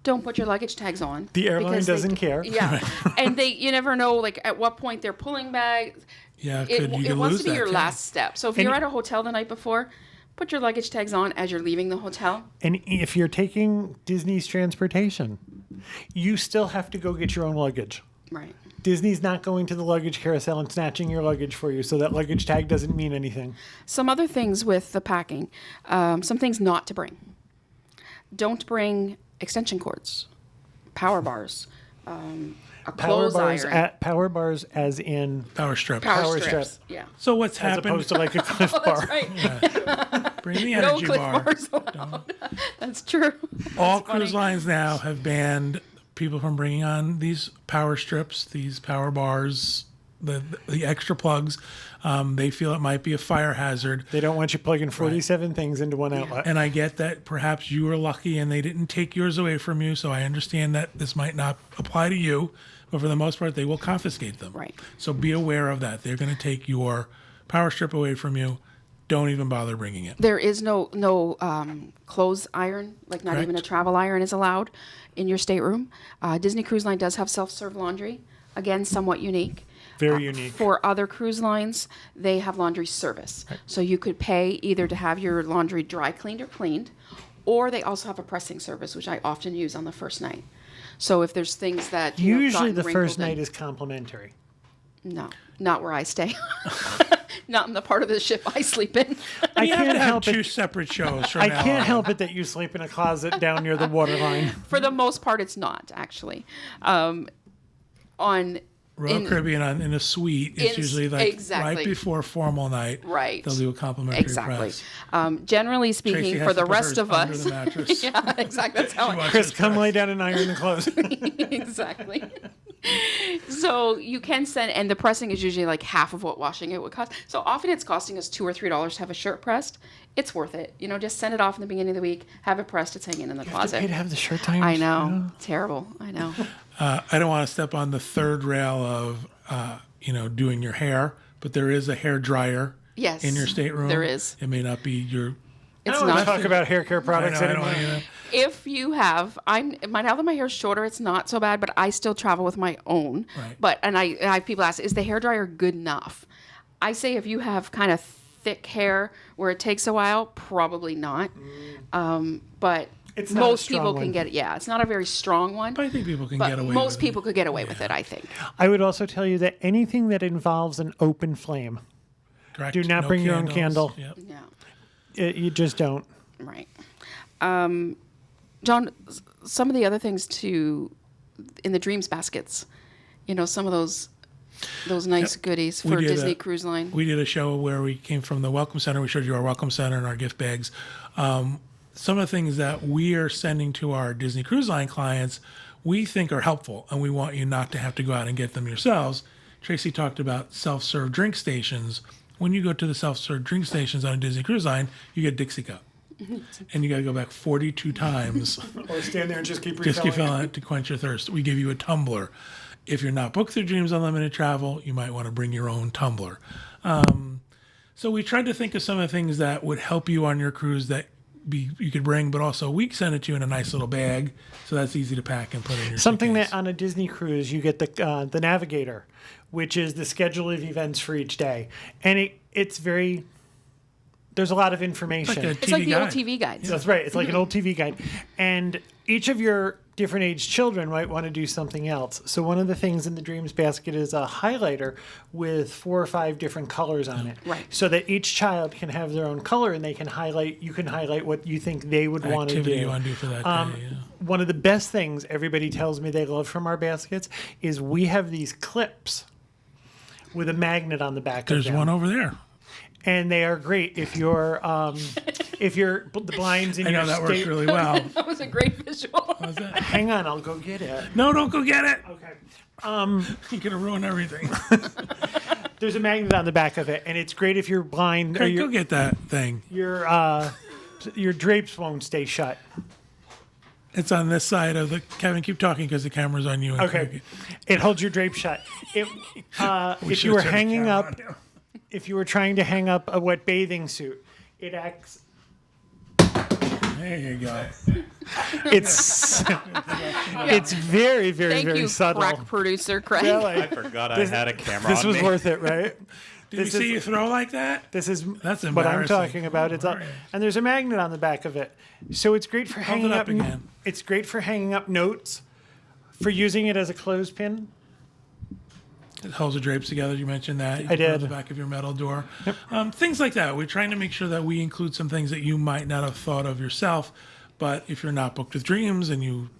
don't put your luggage tags on. The airline because doesn't care. Yeah. And you never know, like, at what point they're pulling bags. Yeah, It you could wants lose to be that, your can't last step. So if you're at a hotel the night before, put your luggage tags on as you're leaving the hotel. And if you're taking Disney's transportation, you still have to go get your own luggage. Right. Disney's not going to the luggage carousel and snatching your luggage for you, so that luggage tag doesn't mean anything. Some other things with the packing, some things not to bring. Don't bring extension cords, power bars, a clothes iron. Power bars as in Power strips. power strips. strip. Yeah. So what's as happened? opposed to like a Cliff bar. Right. Bring the No energy Cliff bar. bars allowed. That's true. All That's funny. cruise lines now have banned people from bringing on these power strips, these power bars, the extra plugs. They feel it might be a fire hazard. They don't want you plugging 47 things into one outlet. And I get that perhaps you were lucky and they didn't take yours away from you. So I understand that this might not apply to you, but for the most part, they will confiscate them. Right. So be aware of that. They're going to take your power strip away from you. Don't even bother bringing it. There is no clothes iron, like not even a Correct. travel iron is allowed in your stateroom. Disney Cruise Line does have self-serve laundry. Again, somewhat unique. Very unique. For other cruise lines, they have laundry service. So you could pay either to have your laundry dry cleaned or cleaned, or they also have a pressing service, which I often use on the first night. So if there's things that Usually gotten the first wrinkled in- night is complimentary. No, not where I stay. Not in the part of the ship I sleep in. I You have can't to have help two it. separate shows from I now can't on. help it that you sleep in a closet down near the waterline. For the most part, it's not actually. On Royal Caribbean in a suite, it's in- usually like exactly. right before formal night. Right. They'll do a complimentary Exactly. press. Generally Tracy speaking, has for to the put rest hers of under us, the mattress. yeah, exactly. That's how She it watches Chris, come press. lay down and iron the clothes. exactly. So you can send, and the pressing is usually like half of what washing it would cost. So often it's costing us $2 or $3 to have a shirt pressed. It's worth it. Just send it off in the beginning of the week, have it pressed, it's hanging in the Pay closet. to have the shirt ironed. I know. Terrible. I know. I don't want to step on the third rail of, doing your hair, but there is a hair dryer Yes. in your stateroom. There is. It may not be your. I It's don't want not. to talk about hair care products I anymore. don't, If you have, now that my hair's shorter, it's not so bad, but I still travel with my own. Right. But, and I have people ask, is the hairdryer good enough? I say if you have kind of thick hair where it takes a while, probably not. But It's not a most strong people one. can get it. Yeah, it's not a very strong one. But I think people can But get away most with people could get away with it, I think. I would also tell you that anything that involves an open flame, it. Correct. do not bring your own candle. Yep. Yeah, you just don't. right. John, some of the other things too, in the Dreams baskets, some of those nice goodies We for did Disney a- Cruise Line. We did a show where we came from the Welcome Center. We showed you our Welcome Center and our gift bags. Some of the things that we are sending to our Disney Cruise Line clients, we think are helpful, and we want you not to have to go out and get them yourselves. Tracy talked about self-serve drink stations. When you go to the self-serve drink stations on a Disney Cruise Line, you get a Dixie cup. And you got to go back 42 times Or stand there and just keep just refilling. keep filling it to quench your thirst. We give you a tumbler. If you're not booked through Dreams Unlimited Travel, you might want to bring your own tumbler. So we tried to think of some of the things that would help you on your cruise that you could bring, but also we send it to you in a nice little bag, so that's easy to pack and put in your Something suitcase. that on a Disney cruise you get the navigator, which is the schedule of events for each day, and it's very. There's a lot of information. Like a It's like TV the old guide. TV guides. That's right. It's like an old TV guide. And each of your different age children might want to do something else. So one of the things in the Dreams basket is a highlighter with 4 or 5 different colors on it. Right. So that each child can have their own color and you can highlight what you think they would want to do. Activity you want to do for that day. Yeah. One of the best things everybody tells me they love from our baskets is we have these clips with a magnet on the back of There's them. one over there. And they are great if you're the blinds in I know your that works state. really well. That was a great visual. How's that? Hang on, I'll go get it. No, don't go get it. Okay. You're going to ruin everything. There's a magnet on the back of it, and it's great if you're blind or Craig, go get that thing. your drapes won't stay shut. It's on this side of the... Kevin, keep talking because the camera's on you. And Okay. Craig. It holds your drape shut. If you should've were turned the hanging camera up, on you. if you were trying to hang up a wet bathing suit, it acts. There you go. It's very, very, Thank very you, subtle. crack producer Craig. Really. I forgot I had a camera This on was me. worth it, right? Did you see you throw like that? This is That's what I'm embarrassing. talking about. It's and there's a magnet on the back of it, so it's great for hanging it up up. again. It's great for hanging up notes, for using it as a clothespin. It holds the drapes together. You mentioned that. You I can put it on did. the back of your metal door. Things like that. We're trying to make sure that we include some things that you might not have thought of yourself. But if you're not booked with Dreams and you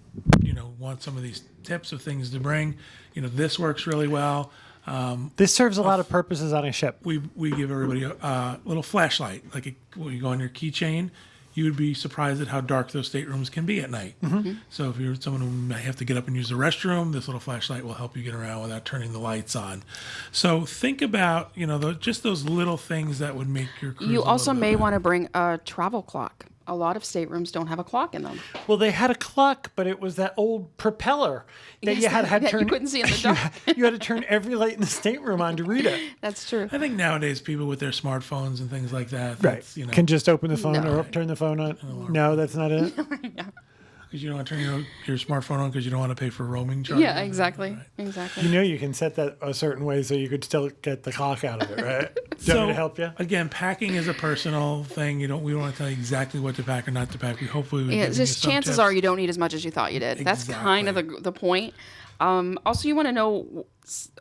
want some of these tips of things to bring, this works really well. This serves a lot of purposes on a ship. We give everybody a little flashlight, when you go on your keychain. You would be surprised at how dark those staterooms can be at night. So if you're someone who might have to get up and use the restroom, this little flashlight will help you get around without turning the lights on. So think about, just those little things that would make your cruise You a also little bit may better. want to bring a travel clock. A lot of staterooms don't have a clock in them. Well, they had a clock, but it was that old propeller that you had that turn. you couldn't see in the dark. You had to turn every light in the stateroom on to read it. That's true. I think nowadays people with their smartphones and things like that, Right. that's, Can just open the phone No. or turn the phone on. No, that's not it. because you don't want to turn your smartphone on because you don't want to pay for roaming charges. Yeah, exactly. Exactly. You can set that a certain way so you could still get the clock out of it, right? Do you want me to help you? Again, packing is a personal thing. We don't want to tell you exactly what to pack or not to pack. Hopefully we Yeah, just chances are you don't need as much as you thought you did. That's kind of the point. Also, you want to know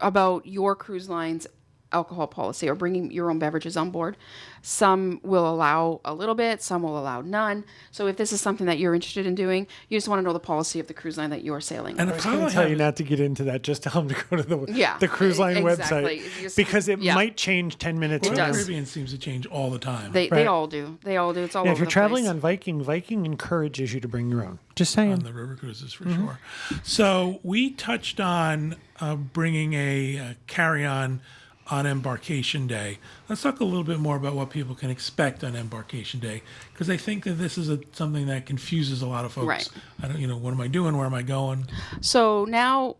about your cruise line's alcohol policy or bringing your own beverages on board. Some will allow a little bit, some will allow none. So if this is something that you're interested in doing, you just want to know the policy of the cruise line that you are sailing. And I if was going to tell you not to get into that. Just tell them to go to the cruise line exactly. website because it might change 10 minutes. It from does. now. Caribbean seems to change all the time. They Right. all do. They all do. It's all Yeah, over if you're the traveling place. on Viking encourages you to bring your own. Just saying. On the river cruises for sure. So we touched on bringing a carry-on on Embarkation Day. Let's talk a little bit more about what people can expect on Embarkation Day, because I think that this is something that confuses a lot of folks. Right. I don't, what am I doing? Where am I going? So now,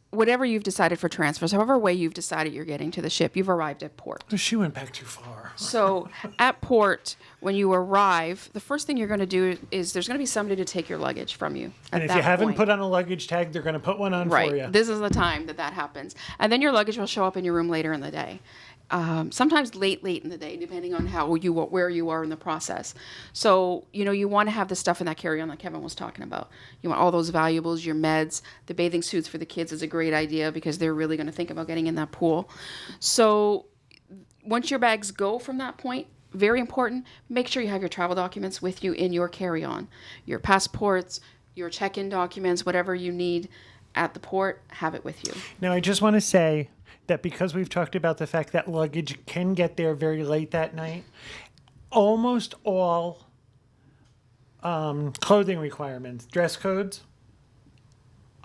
whatever you've decided for transfers, however way you've decided you're getting to the ship, you've arrived at port. She went back too far. So at port, when you arrive, the first thing you're going to do is there's going to be somebody to take your luggage from you. And if you haven't put on a luggage tag, they're going to put one on for you. Right. This is the time that happens. And then your luggage will show up in your room later in the day. Sometimes late in the day, depending on where you are in the process. So, you want to have the stuff in that carry-on that Kevin was talking about. You want all those valuables, your meds, the bathing suits for the kids is a great idea because they're really going to think about getting in that pool. So once your bags go from that point, very important, make sure you have your travel documents with you in your carry-on. Your passports, your check-in documents, whatever you need at the port, have it with you. Now, I just want to say that because we've talked about the fact that luggage can get there very late that night, almost all clothing requirements, dress codes,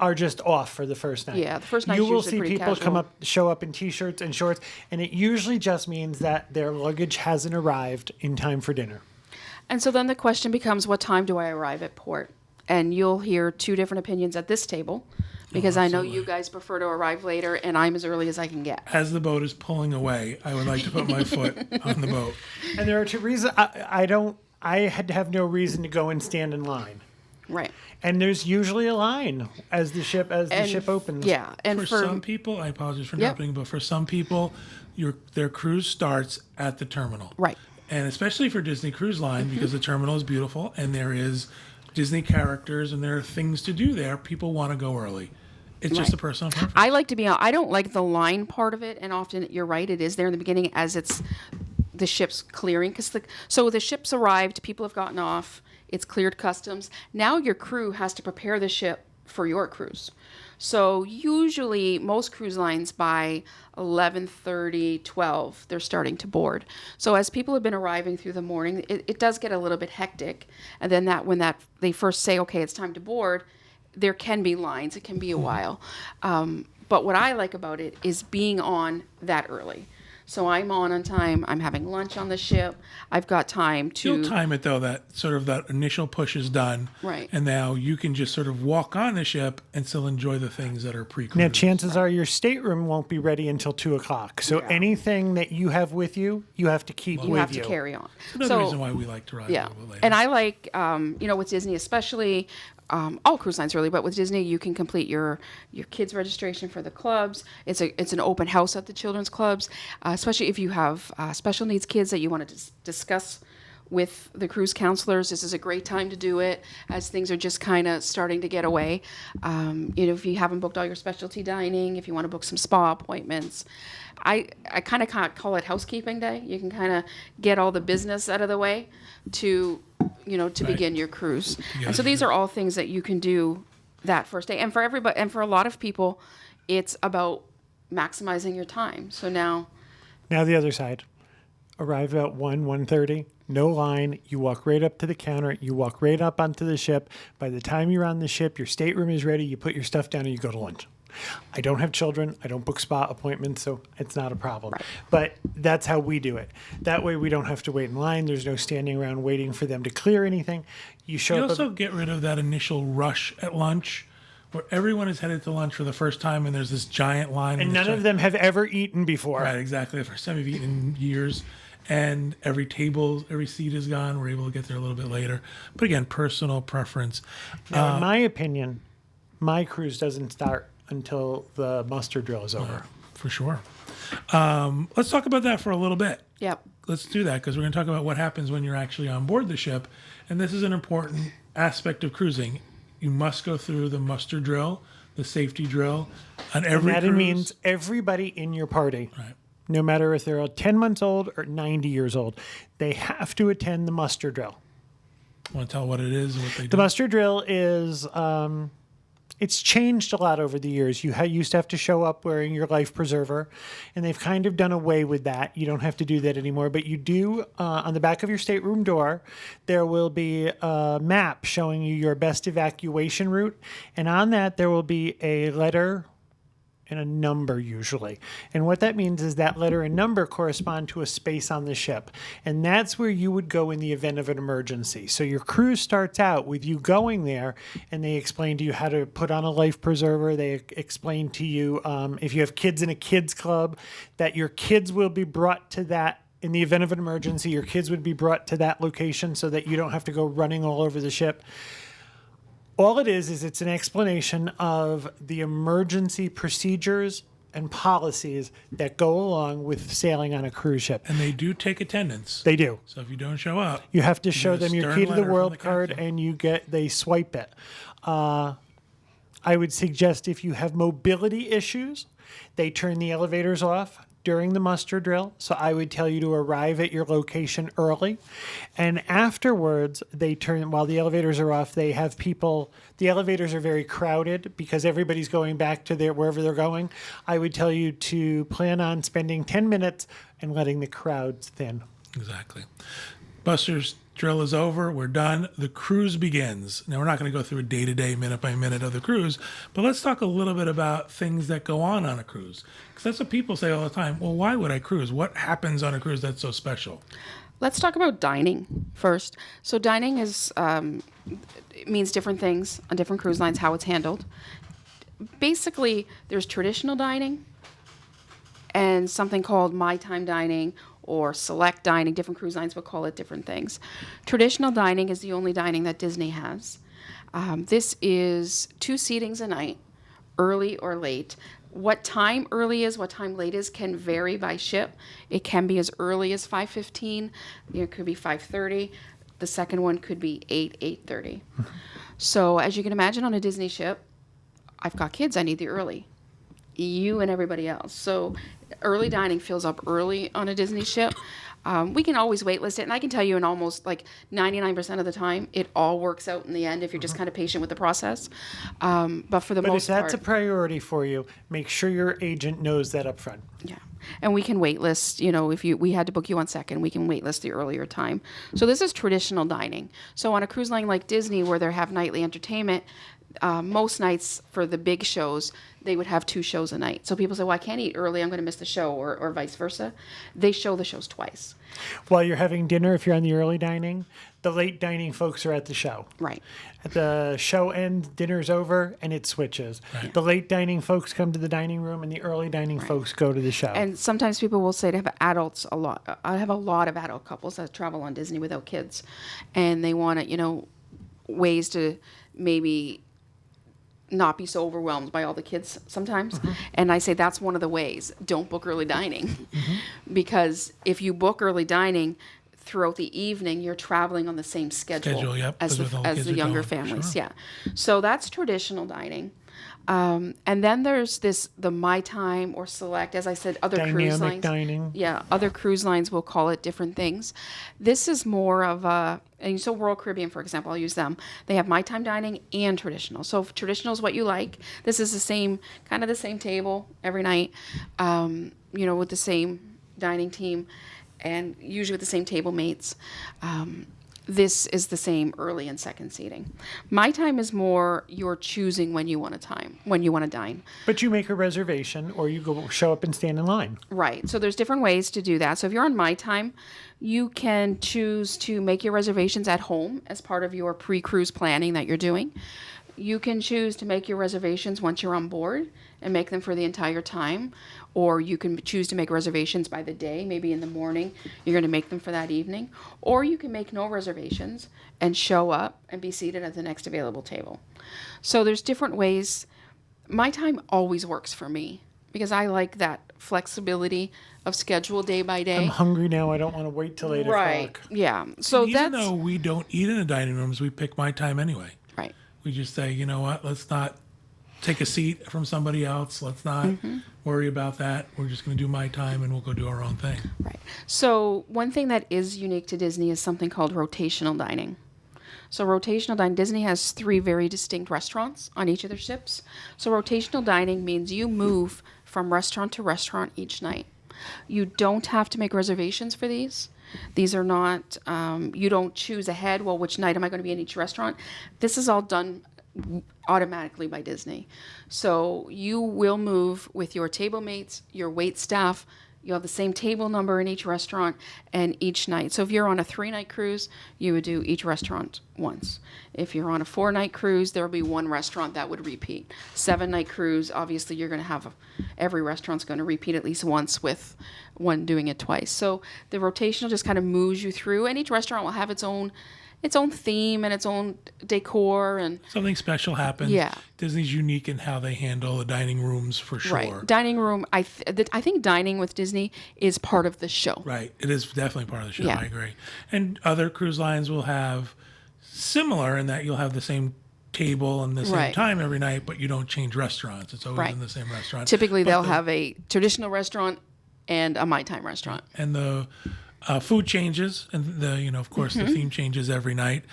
are just off for the first night. Yeah, the first night's you will usually see pretty people casual. show up in t-shirts and shorts, and it usually just means that their luggage hasn't arrived in time for dinner. And so then the question becomes, what time do I arrive at port? And you'll hear two different opinions at this table, because I know you guys prefer to arrive later, and I'm as early as I can get. As the boat is pulling away, I would like to put my foot on the boat. And there are two reasons. I had to have no reason to go and stand in line. Right. And there's usually a line as the ship opens. Yeah. And For some people, I apologize for Yep. interrupting, but for some people, their cruise starts at the terminal. Right. And especially for Disney Cruise Line, because the terminal is beautiful and there is Disney characters and there are things to do there, people want to go early. It's just a personal preference. I like to be out. I don't like the line part of it, and often you're right, it is there in the beginning as it's the ship's clearing. So the ship's arrived, people have gotten off, it's cleared customs. Now your crew has to prepare the ship for your cruise. So usually most cruise lines by 11:30, 12, they're starting to board. So as people have been arriving through the morning, it does get a little bit hectic. And then when they first say, okay, it's time to board, there can be lines. It can be a while. But what I like about it is being on that early. So I'm on time. I'm having lunch on the ship. I've got time to... You'll time it, though, that initial push is done. Right. And now you can just sort of walk on the ship and still enjoy the things that are pre-cruise. Now, chances are your stateroom won't be ready until 2 o'clock. So anything that you have with you, you have to keep with you. You have to carry on. Another reason why we like to ride a Yeah, little bit later. and I like, with Disney especially, all cruise lines really, but with Disney you can complete your kids registration for the clubs. It's an open house at the children's clubs, especially if you have special needs kids that you want to discuss with the cruise counselors. This is a great time to do it as things are just kind of starting to get away. If you haven't booked all your specialty dining, if you want to book some spa appointments, I kind of call it housekeeping day. You can kind of get all the business out of the way to begin your cruise. And so these are all things that you can do that first day. And for everybody, and for a lot of people, it's about maximizing your time. So now, Now the other side. Arrive at 1:30, no line. You walk right up to the counter. You walk right up onto the ship. By the time you're on the ship, your stateroom is ready. You put your stuff down and you go to lunch. I don't have children. I don't book spa appointments, so it's not a problem. Right. But that's how we do it. That way we don't have to wait in line. There's no standing around waiting for them to clear anything. You show You up. also get rid of that initial rush at lunch where everyone is headed to lunch for the first time and there's this giant line. and none of them have ever eaten before. Right, exactly. The first time you've eaten in years. And every table, every seat is gone. We're able to get there a little bit later. But again, personal preference. Now, in my opinion, my cruise doesn't start until the muster drill is over. For sure. Let's talk about that for a little bit. yep. Let's do that because we're going to talk about what happens when you're actually on board the ship. And this is an important aspect of cruising. You must go through the muster drill, the safety drill on every That cruise. means everybody in your party, Right. no matter if they're 10 months old or 90 years old, they have to attend the muster drill. Want to tell what it is and what they do? The muster drill is, it's changed a lot over the years. You used to have to show up wearing your life preserver, and they've kind of done away with that. You don't have to do that anymore, but you do, on the back of your stateroom door, there will be a map showing you your best evacuation route, and on that there will be a letter and a number usually. And what that means is that letter and number correspond to a space on the ship. And that's where you would go in the event of an emergency. So your cruise starts out with you going there, and they explain to you how to put on a life preserver. They explain to you, if you have kids in a kids club, that your kids will be brought to that. In the event of an emergency, your kids would be brought to that location so that you don't have to go running all over the ship. All it is it's an explanation of the emergency procedures and policies that go along with sailing on a cruise ship. And they do take attendance. They do. So if you don't show up, You have to show get a them your stern key to the letter from world the card, captain. and they swipe it. I would suggest if you have mobility issues, they turn the elevators off during the muster drill. So I would tell you to arrive at your location early. And afterwards, while the elevators are off, they have people, the elevators are very crowded because everybody's going back to wherever they're going. I would tell you to plan on spending 10 minutes and letting the crowds thin. exactly. Buster's drill is over. We're done. The cruise begins. Now, we're not going to go through a day-to-day, minute-by-minute of the cruise, but let's talk a little bit about things that go on a cruise. Because that's what people say all the time. Well, why would I cruise? What happens on a cruise that's so special? Let's talk about dining first. So dining is it means different things on different cruise lines, how it's handled. Basically, there's traditional dining and something called my time dining or select dining. Different cruise lines will call it different things. Traditional dining is the only dining that Disney has. This is 2 seatings a night, early or late. What time early is, what time late is can vary by ship. It can be as early as 5:15. It could be 5:30. The second one could be 8:30. So as you can imagine on a Disney ship, I've got kids, I need the early. You and everybody else. So early dining fills up early on a Disney ship. We can always waitlist it, and I can tell you in almost like 99% of the time, it all works out in the end if you're just kind of patient with the process. But for the But if most that's a part, priority for you, make sure your agent knows that up front. yeah. And we can waitlist, if we had to book you on second, we can waitlist the earlier time. So this is traditional dining. So on a cruise line like Disney where they have nightly entertainment, most nights for the big shows, they would have 2 shows a night. So people say, well, I can't eat early, I'm going to miss the show, or vice versa. They show the shows twice. While you're having dinner, if you're on the early dining, the late dining folks are at the show. Right. At the show ends, dinner's over, and it switches. Right. The late dining folks come to the dining room, and the early dining folks go to the show. And sometimes people will say to have adults a lot. I have a lot of adult couples that travel on Disney without kids, and they want to, ways to maybe not be so overwhelmed by all the kids sometimes. And I say that's one of the ways. Don't book early dining. Because if you book early dining throughout the evening, you're traveling on the same schedule, Schedule, yep, as because with all the the kids are younger going, families. sure. Yeah. So that's traditional dining. And then there's the My Time or Select, as I said, other cruise Dynamic lines. dining. Yeah, other cruise lines will call it different things. This is more of and so Royal Caribbean, for example, I'll use them. They have My Time dining and traditional. So if traditional is what you like, this is kind of the same table every night, with the same dining team and usually with the same table mates. This is the same early and second seating. My Time is more you're choosing when you want to dine. But you make a reservation or you go show up and stand in line. Right. So there's different ways to do that. So if you're on My Time, you can choose to make your reservations at home as part of your pre-cruise planning that you're doing. You can choose to make your reservations once you're on board and make them for the entire time. Or you can choose to make reservations by the day, maybe in the morning, you're going to make them for that evening. Or you can make no reservations and show up and be seated at the next available table. So there's different ways. My Time always works for me because I like that flexibility of schedule day by day. I'm hungry now. I don't want to wait till 8 Right. o'clock. Yeah. So Even though we don't eat in the dining rooms, we pick My Time anyway. right. We just say, you know what, let's not take a seat from somebody else. Let's not worry about that. We're just going to do My Time and we'll go do our own thing. Right. So one thing that is unique to Disney is something called rotational dining. So rotational dining, Disney has 3 very distinct restaurants on each of their ships. So rotational dining means you move from restaurant to restaurant each night. You don't have to make reservations for these. These are not, you don't choose ahead, well, which night am I going to be in each restaurant? This is all done automatically by Disney. So you will move with your table mates, your wait staff. You'll have the same table number in each restaurant and each night. So if you're on a 3-night cruise, you would do each restaurant once. If you're on a 4-night cruise, there will be one restaurant that would repeat. 7-night cruise, obviously you're going to have every restaurant's going to repeat at least once with one doing it twice. So the rotational just kind of moves you through, and each restaurant will have its own theme and its own decor and Something special happens. Yeah. Disney's unique in how they handle the dining rooms for sure. right dining room. I think dining with Disney is part of the show. Right. It is definitely part of the show. Yeah. I agree. And other cruise lines will have similar in that you'll have the same table and the same Right. time every night, but you don't change restaurants. It's always Right. in the same restaurant. Typically, But they'll have a traditional restaurant and a My Time restaurant. and the food changes, and of course, the theme changes every night.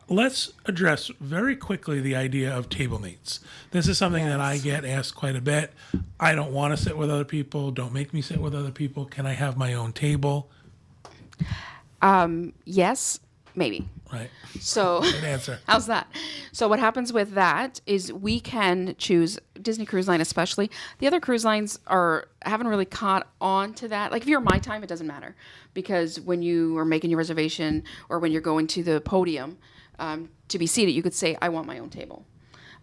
Let's address very quickly the idea of table mates. This is something that I get asked quite a bit. I don't want to sit with other people. Don't make me sit with other people. Can I have my own table? Yes, maybe. Right. So Good answer. how's that? So what happens with that is we can choose Disney Cruise Line, especially. The other cruise lines haven't really caught on to that. Like if you're My Time, it doesn't matter because when you are making your reservation or when you're going to the podium to be seated, you could say, "I want my own table."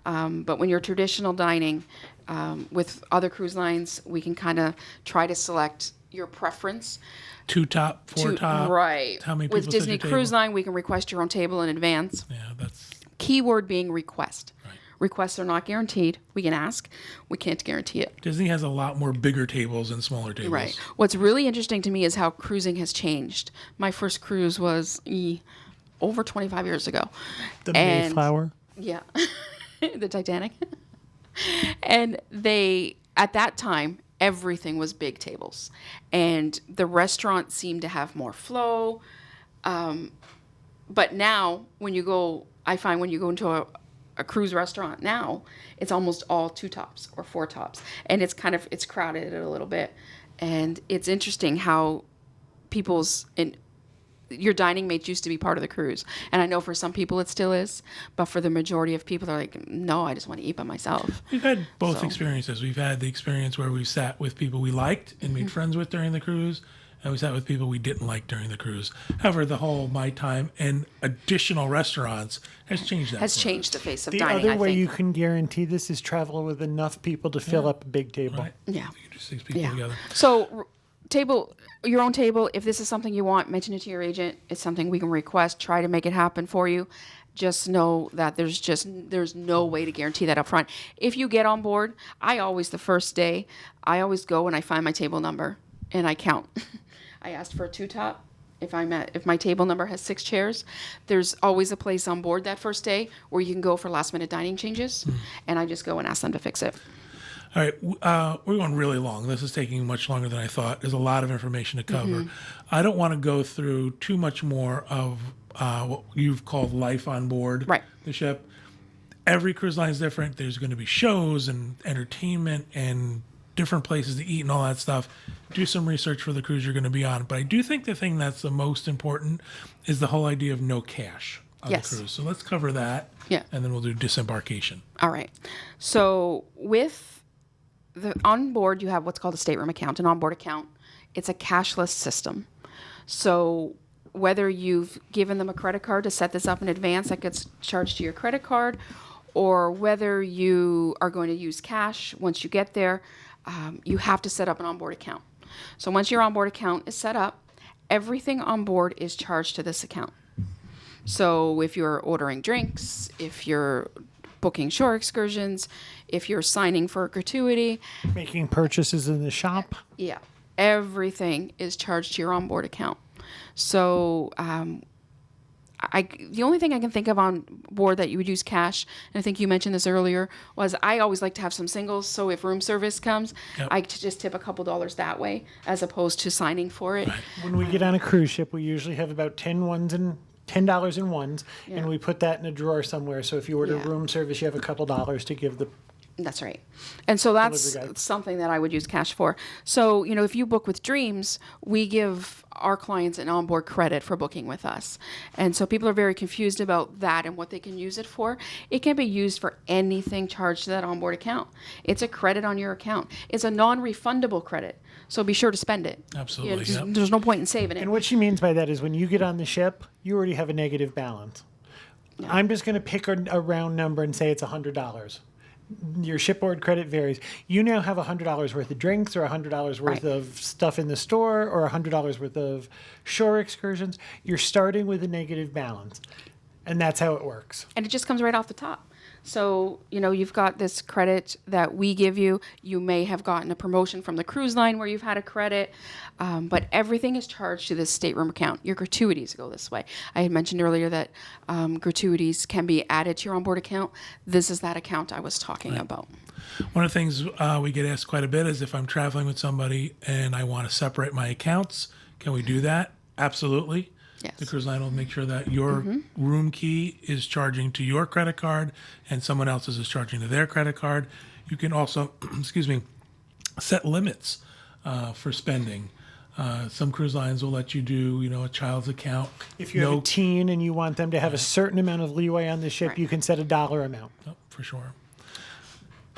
But when you're traditional dining with other cruise lines, we can kind of try to select your preference. 2 top, 4 top. Right. How many With people sit at Disney your Cruise table? Line, we can request your own table in advance. Yeah, that's Keyword being request. Requests are not guaranteed. We can ask. We can't guarantee it. Disney has a lot more bigger tables and smaller tables. Right. What's really interesting to me is how cruising has changed. My first cruise was over 25 years ago. The And- Mayflower. Yeah. The Titanic. And at that time, everything was big tables. And the restaurant seemed to have more flow. But now, I find when you go into a cruise restaurant now, it's almost all 2 tops or 4 tops. And it's crowded a little bit. And it's interesting how your dining mates used to be part of the cruise. And I know for some people it still is, but for the majority of people, they're like, no, I just want to eat by myself. We've had both So- experiences. We've had the experience where we sat with people we liked and made friends with during the cruise, and we sat with people we didn't like during the cruise. However, the whole My Time and additional restaurants has changed that. Has for us. changed the face of The dining, other I way think. you can guarantee this is travel with enough people to fill up a big table. Right? Yeah. You just 6 people Yeah. together. So your own table, if this is something you want, mention it to your agent. It's something we can request, try to make it happen for you. Just know that there's no way to guarantee that up front. If you get on board, the first day, I always go and I find my table number and I count. I asked for a 2 top if my table number has 6 chairs, there's always a place on board that first day where you can go for last minute dining changes, and I just go and ask them to fix it. All right, we're going really long. This is taking much longer than I thought. There's a lot of information to cover. I don't want to go through too much more of what you've called life on board Right. the ship. Every cruise line is different. There's going to be shows and entertainment and different places to eat and all that stuff. Do some research for the cruise you're going to be on. But I do think the thing that's the most important is the whole idea of no cash on Yes. the cruise. So let's cover that. Yeah. And then we'll do disembarkation. All right. So with the on board, you have what's called a stateroom account, an onboard account. It's a cashless system. So whether you've given them a credit card to set this up in advance that gets charged to your credit card, or whether you are going to use cash once you get there, you have to set up an onboard account. So once your onboard account is set up, everything on board is charged to this account. So if you're ordering drinks, if you're booking shore excursions, if you're signing for a gratuity, Making purchases in the shop. yeah, everything is charged to your onboard account. So the only thing I can think of on board that you would use cash, and I think you mentioned this earlier, was I always like to have some singles. So if room service comes, Yep. I just tip a couple dollars that way as opposed to signing for it. When we get on a cruise ship, we usually have about $10 in ones, Yeah. and we put that in a drawer somewhere. So if you order Yeah. room service, you have a couple dollars to give the. That's right. And so that's Delivery guy. something that I would use cash for. So, if you book with Dreams, we give our clients an onboard credit for booking with us. And so people are very confused about that and what they can use it for. It can be used for anything charged to that onboard account. It's a credit on your account. It's a non-refundable credit. So be sure to spend it. Absolutely, Just- yep. There's no point in saving it. And what she means by that is when you get on the ship, you already have a negative balance. I'm just going to pick a round number and say it's $100. Your shipboard credit varies. You now have $100 worth of drinks, or $100 worth Right. of stuff in the store, or $100 worth of shore excursions. You're starting with a negative balance, and that's how it works. And it just comes right off the top. So, you've got this credit that we give you. You may have gotten a promotion from the cruise line where you've had a credit, but everything is charged to this stateroom account. Your gratuities go this way. I had mentioned earlier that gratuities can be added to your onboard account. This is that account I was talking about. One of the things we get asked quite a bit is if I'm traveling with somebody and I want to separate my accounts, can we do that? Absolutely. Yes. The cruise line will make sure that your room key is charging to your credit card and someone else's is charging to their credit card. You can also, set limits for spending. Some cruise lines will let you do, a child's account. If you have a teen and you want them to have a certain amount of leeway on the ship, Right. you can set a dollar amount. Oh, for sure.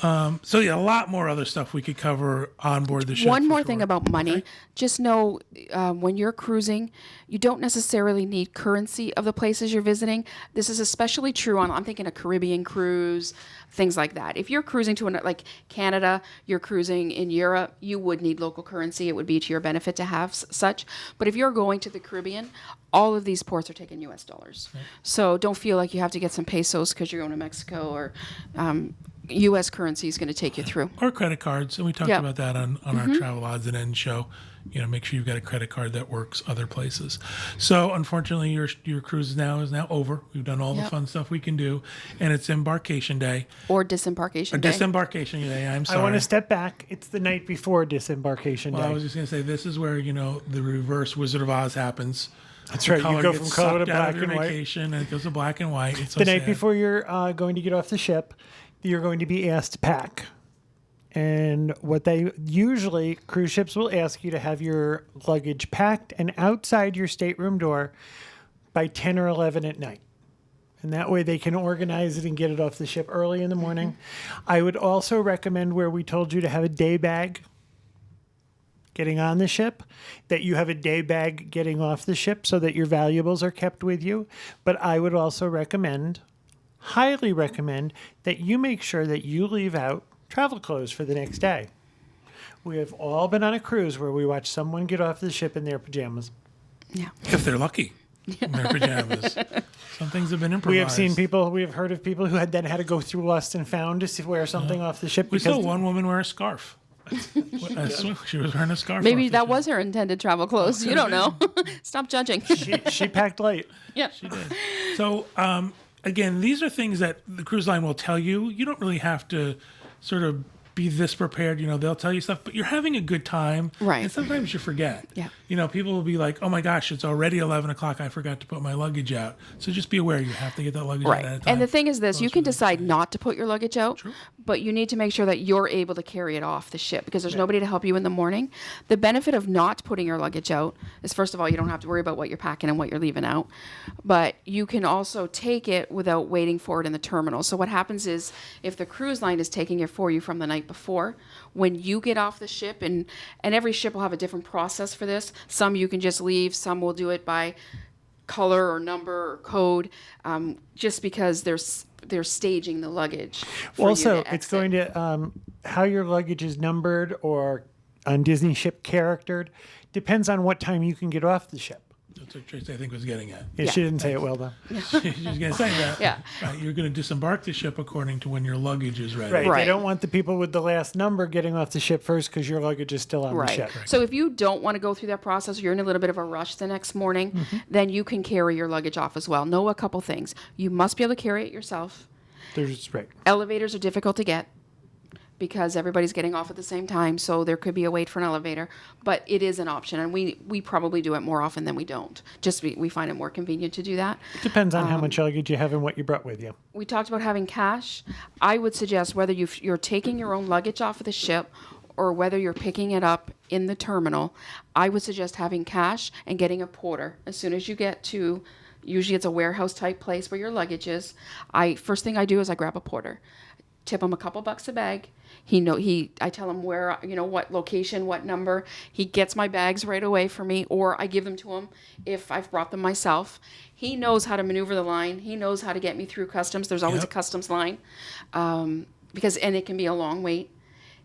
A lot more other stuff we could cover on board the ship. One for more sure. thing about money. Okay. Just know when you're cruising, you don't necessarily need currency of the places you're visiting. This is especially true I'm thinking a Caribbean cruise, things like that. If you're cruising to like Canada, you're cruising in Europe, you would need local currency. It would be to your benefit to have such. But if you're going to the Caribbean, all of these ports are taking U.S. dollars. Right. So don't feel like you have to get some pesos because you're going to Mexico or U.S. currency is going to take you through. Or credit cards, and we talked Yeah. about that on our Travel Odds and Ends show. Make sure you've got a credit card that works other places. So, unfortunately, your cruise is now over. We've done all the Yep. fun stuff we can do, and it's Embarkation Day. Or disembarkation day. Disembarkation Day. I'm sorry. I want to step back. It's the night before Disembarkation Well, Day. I was just going to say this is where the reverse Wizard of Oz happens. That's The right. You color go gets from color to sucked out black of your and white. vacation, and it goes to black and white. It's so The night sad. before you're going to get off the ship, you're going to be asked to pack. And what they usually, cruise ships will ask you to have your luggage packed and outside your stateroom door by 10 or 11 at night. And that way they can organize it and get it off the ship early in the morning. I would also recommend where we told you to have a day bag getting on the ship, that you have a day bag getting off the ship so that your valuables are kept with you. But I would also highly recommend, that you make sure that you leave out travel clothes for the next day. We have all been on a cruise where we watch someone get off the ship in their pajamas. Yeah. if they're lucky, in their pajamas. Some things have been improvised. We have heard of people who had to go through Lost and Found to wear something off the ship. We because saw one woman wear a scarf. She was wearing a scarf. Maybe off the that ship. was her intended travel clothes. You don't know. Stop judging. She packed light. Yeah. She did. So, again, these are things that the cruise line will tell you. You don't really have to sort of be this prepared. They'll tell you stuff, but you're having a good time. Right. And sometimes you forget. Yeah. People will be like, oh my gosh, it's already 11 o'clock. I forgot to put my luggage out. So just be aware you have to get that luggage out at a Right. time. And the thing is this, you Closer can than decide say. not to put your luggage out, but you need to make sure that you're able to carry it off the ship because there's nobody to help you in the morning. The benefit of not putting your luggage out is, first of all, you don't have to worry about what you're packing and what you're leaving out, but you can also take it without waiting for it in the terminal. So what happens is if the cruise line is taking it for you from the night before, when you get off the ship, and every ship will have a different process for this. Some you can just leave, some will do it by color or number or code, just because they're staging the luggage. For you Also, to it's exit. going to how your luggage is numbered or on Disney ship charactered depends on what time you can get off the ship. That's what Tracy, I think, was getting at. Yeah, Yeah. she didn't say it well though. She was going to say that. Yeah. Right, you're going to disembark the ship according to when your luggage is ready. Right. Right. They don't want the people with the last number getting off the ship first because your luggage is still on the Right. ship. So if you don't want to go through that process, or you're in a little bit of a rush the next morning, then you can carry your luggage off as well. Know a couple things. You must be able to carry it yourself. There's right. Elevators are difficult to get because everybody's getting off at the same time, so there could be a wait for an elevator, but it is an option, and we probably do it more often than we don't. We find it more convenient to do that. It depends on how much luggage you have and what you brought with you. We talked about having cash. I would suggest whether you're taking your own luggage off of the ship or whether you're picking it up in the terminal, I would suggest having cash and getting a porter as soon as you get to. Usually it's a warehouse type place where your luggage is. First thing I do is I grab a porter, tip him a couple bucks a bag. I tell him where, what location, what number. He gets my bags right away for me, or I give them to him if I've brought them myself. He knows how to maneuver the line. He knows how to get me through customs. There's always a Yep. customs line, and it can be a long wait.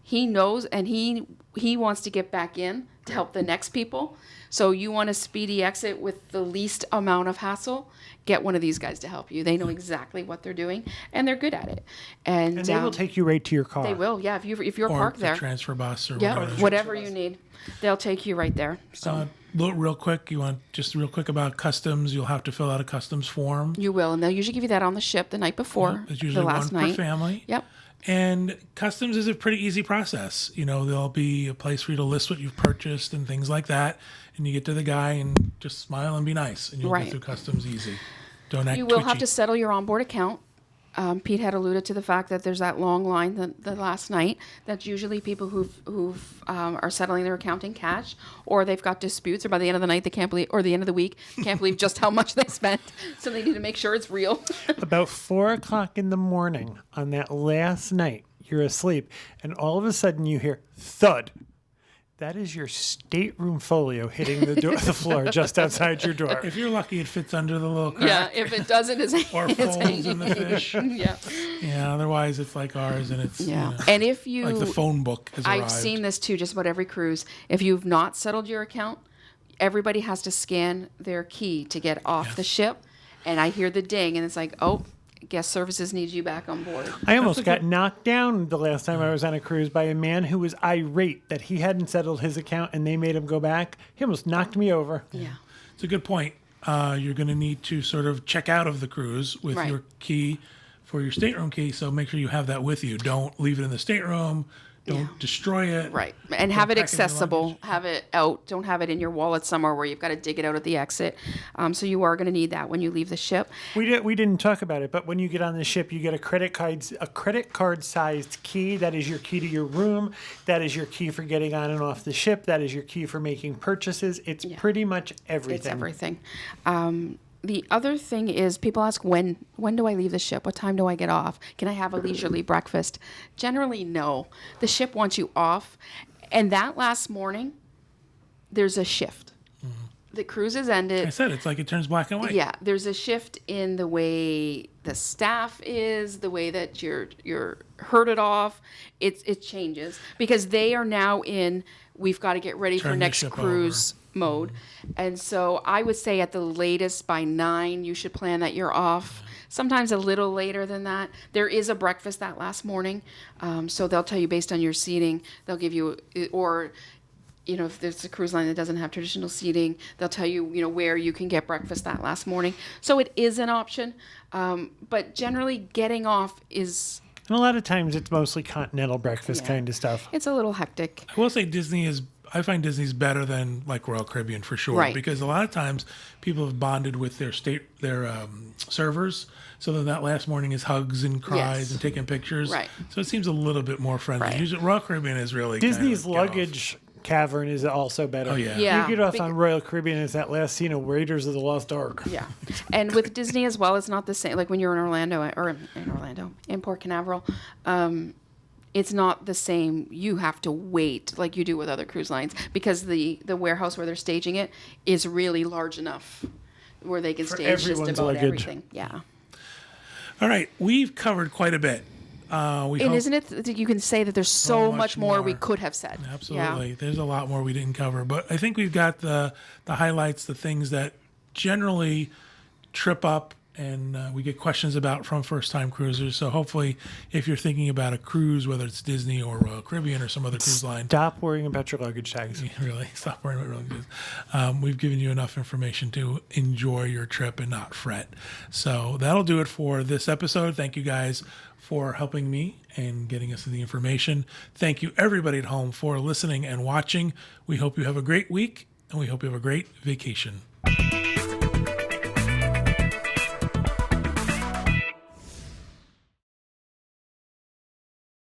He knows, and he wants to get back in to help the next people. So you want a speedy exit with the least amount of hassle, get one of these guys to help you. They know exactly what they're doing, and they're good at it. And And they will take you right to your car. They will, yeah. If you're Or parked the there, transfer bus or yeah, whatever. whatever you need, they'll take you right there. So Real quick, you want just real quick about customs. You'll have to fill out a customs form. you will, and they'll usually give you that on the ship the night before, It's the usually last one night. per family. Yep. And customs is a pretty easy process. There'll be a place for you to list what you've purchased and things like that. And you get to the guy and just smile and be nice, and you'll Right. get through customs easy. Don't act You will have twitchy. to settle your onboard account. Pete had alluded to the fact that there's that long line the last night. That's usually people who are settling their account in cash, or they've got disputes, or by the end of the night they can't believe, or the end of the week can't believe just how much they spent. So they need to make sure it's real. About 4:00 in the morning on that last night, you're asleep, and all of a sudden you hear thud. That is your stateroom folio hitting the floor just outside your door. If you're lucky, it fits under the little crack. Yeah, if it doesn't, it's Or it's folds in the fish. yeah. Yeah, otherwise it's like ours, and it's Yeah. And if you like the phone book has I've arrived. seen this too, just about every cruise. If you've not settled your account, everybody has to scan their key to get off the ship. And I hear the ding, and it's like, oh, guest services needs you back on board. I almost got knocked down the last time I was on a cruise by a man who was irate that he hadn't settled his account and they made him go back. He almost knocked me over. Yeah. It's a good point. You're going to need to sort of check out of the cruise with Right. your key for your stateroom key. So make sure you have that with you. Don't leave it in the stateroom. Don't destroy it. Right. And have it pack it in your accessible. luggage. Have it out. Don't have it in your wallet somewhere where you've got to dig it out at the exit. So you are going to need that when you leave the ship. We didn't talk about it, but when you get on the ship, you get a credit card sized key. That is your key to your room. That is your key for getting on and off the ship. That is your key for making purchases. It's pretty much everything. It's everything. The other thing is people ask, when do I leave the ship? What time do I get off? Can I have a leisurely breakfast? Generally, no. The ship wants you off. And that last morning, there's a shift. The cruise has ended. I said it's like it turns black and white. Yeah, there's a shift in the way the staff is, the way that you're herded off. It changes because they are now in. We've got to get ready for Turn the next ship cruise mode, and so I would say at the latest by 9 you should plan that you're off. sometimes a little later than that. There is a breakfast that last morning. So they'll tell you based on your seating, they'll give you, or if there's a cruise line that doesn't have traditional seating, they'll tell you, where you can get breakfast that last morning. So it is an option. But generally getting off is, And a lot of times it's mostly continental breakfast kind of stuff. it's a little hectic. I will say I find Disney's better than like Royal Caribbean for sure, Right. because a lot of times people have bonded with their servers. So then that last morning is hugs and cries Yes. and taking pictures. Right. So it seems a little bit more friendly. Right. Usually Royal Caribbean is really Disney's kind of luggage cavern is also better. Oh, yeah. Yeah. You get off Big- on Royal Caribbean as that last scene of Raiders of the Lost Ark. Yeah, and with Disney as well, it's not the same. Like when you're in Orlando in Port Canaveral, it's not the same. You have to wait like you do with other cruise lines because the warehouse where they're staging it is really large enough where they can stage just everyone's about luggage. everything. Yeah, All right, we've covered quite a bit. We and hope- isn't it that you can say that there's so much much more we more. could have said? Absolutely. Yeah. There's a lot more we didn't cover, but I think we've got the highlights, the things that generally trip up and we get questions about from first-time cruisers. So hopefully, if you're thinking about a cruise, whether it's Disney or Royal Caribbean or some other cruise line, Stop worrying about your luggage tags. really stop worrying about luggage. We've given you enough information to enjoy your trip and not fret. So that'll do it for this episode. Thank you guys for helping me and getting us the information. Thank you everybody at home for listening and watching. We hope you have a great week and we hope you have a great vacation.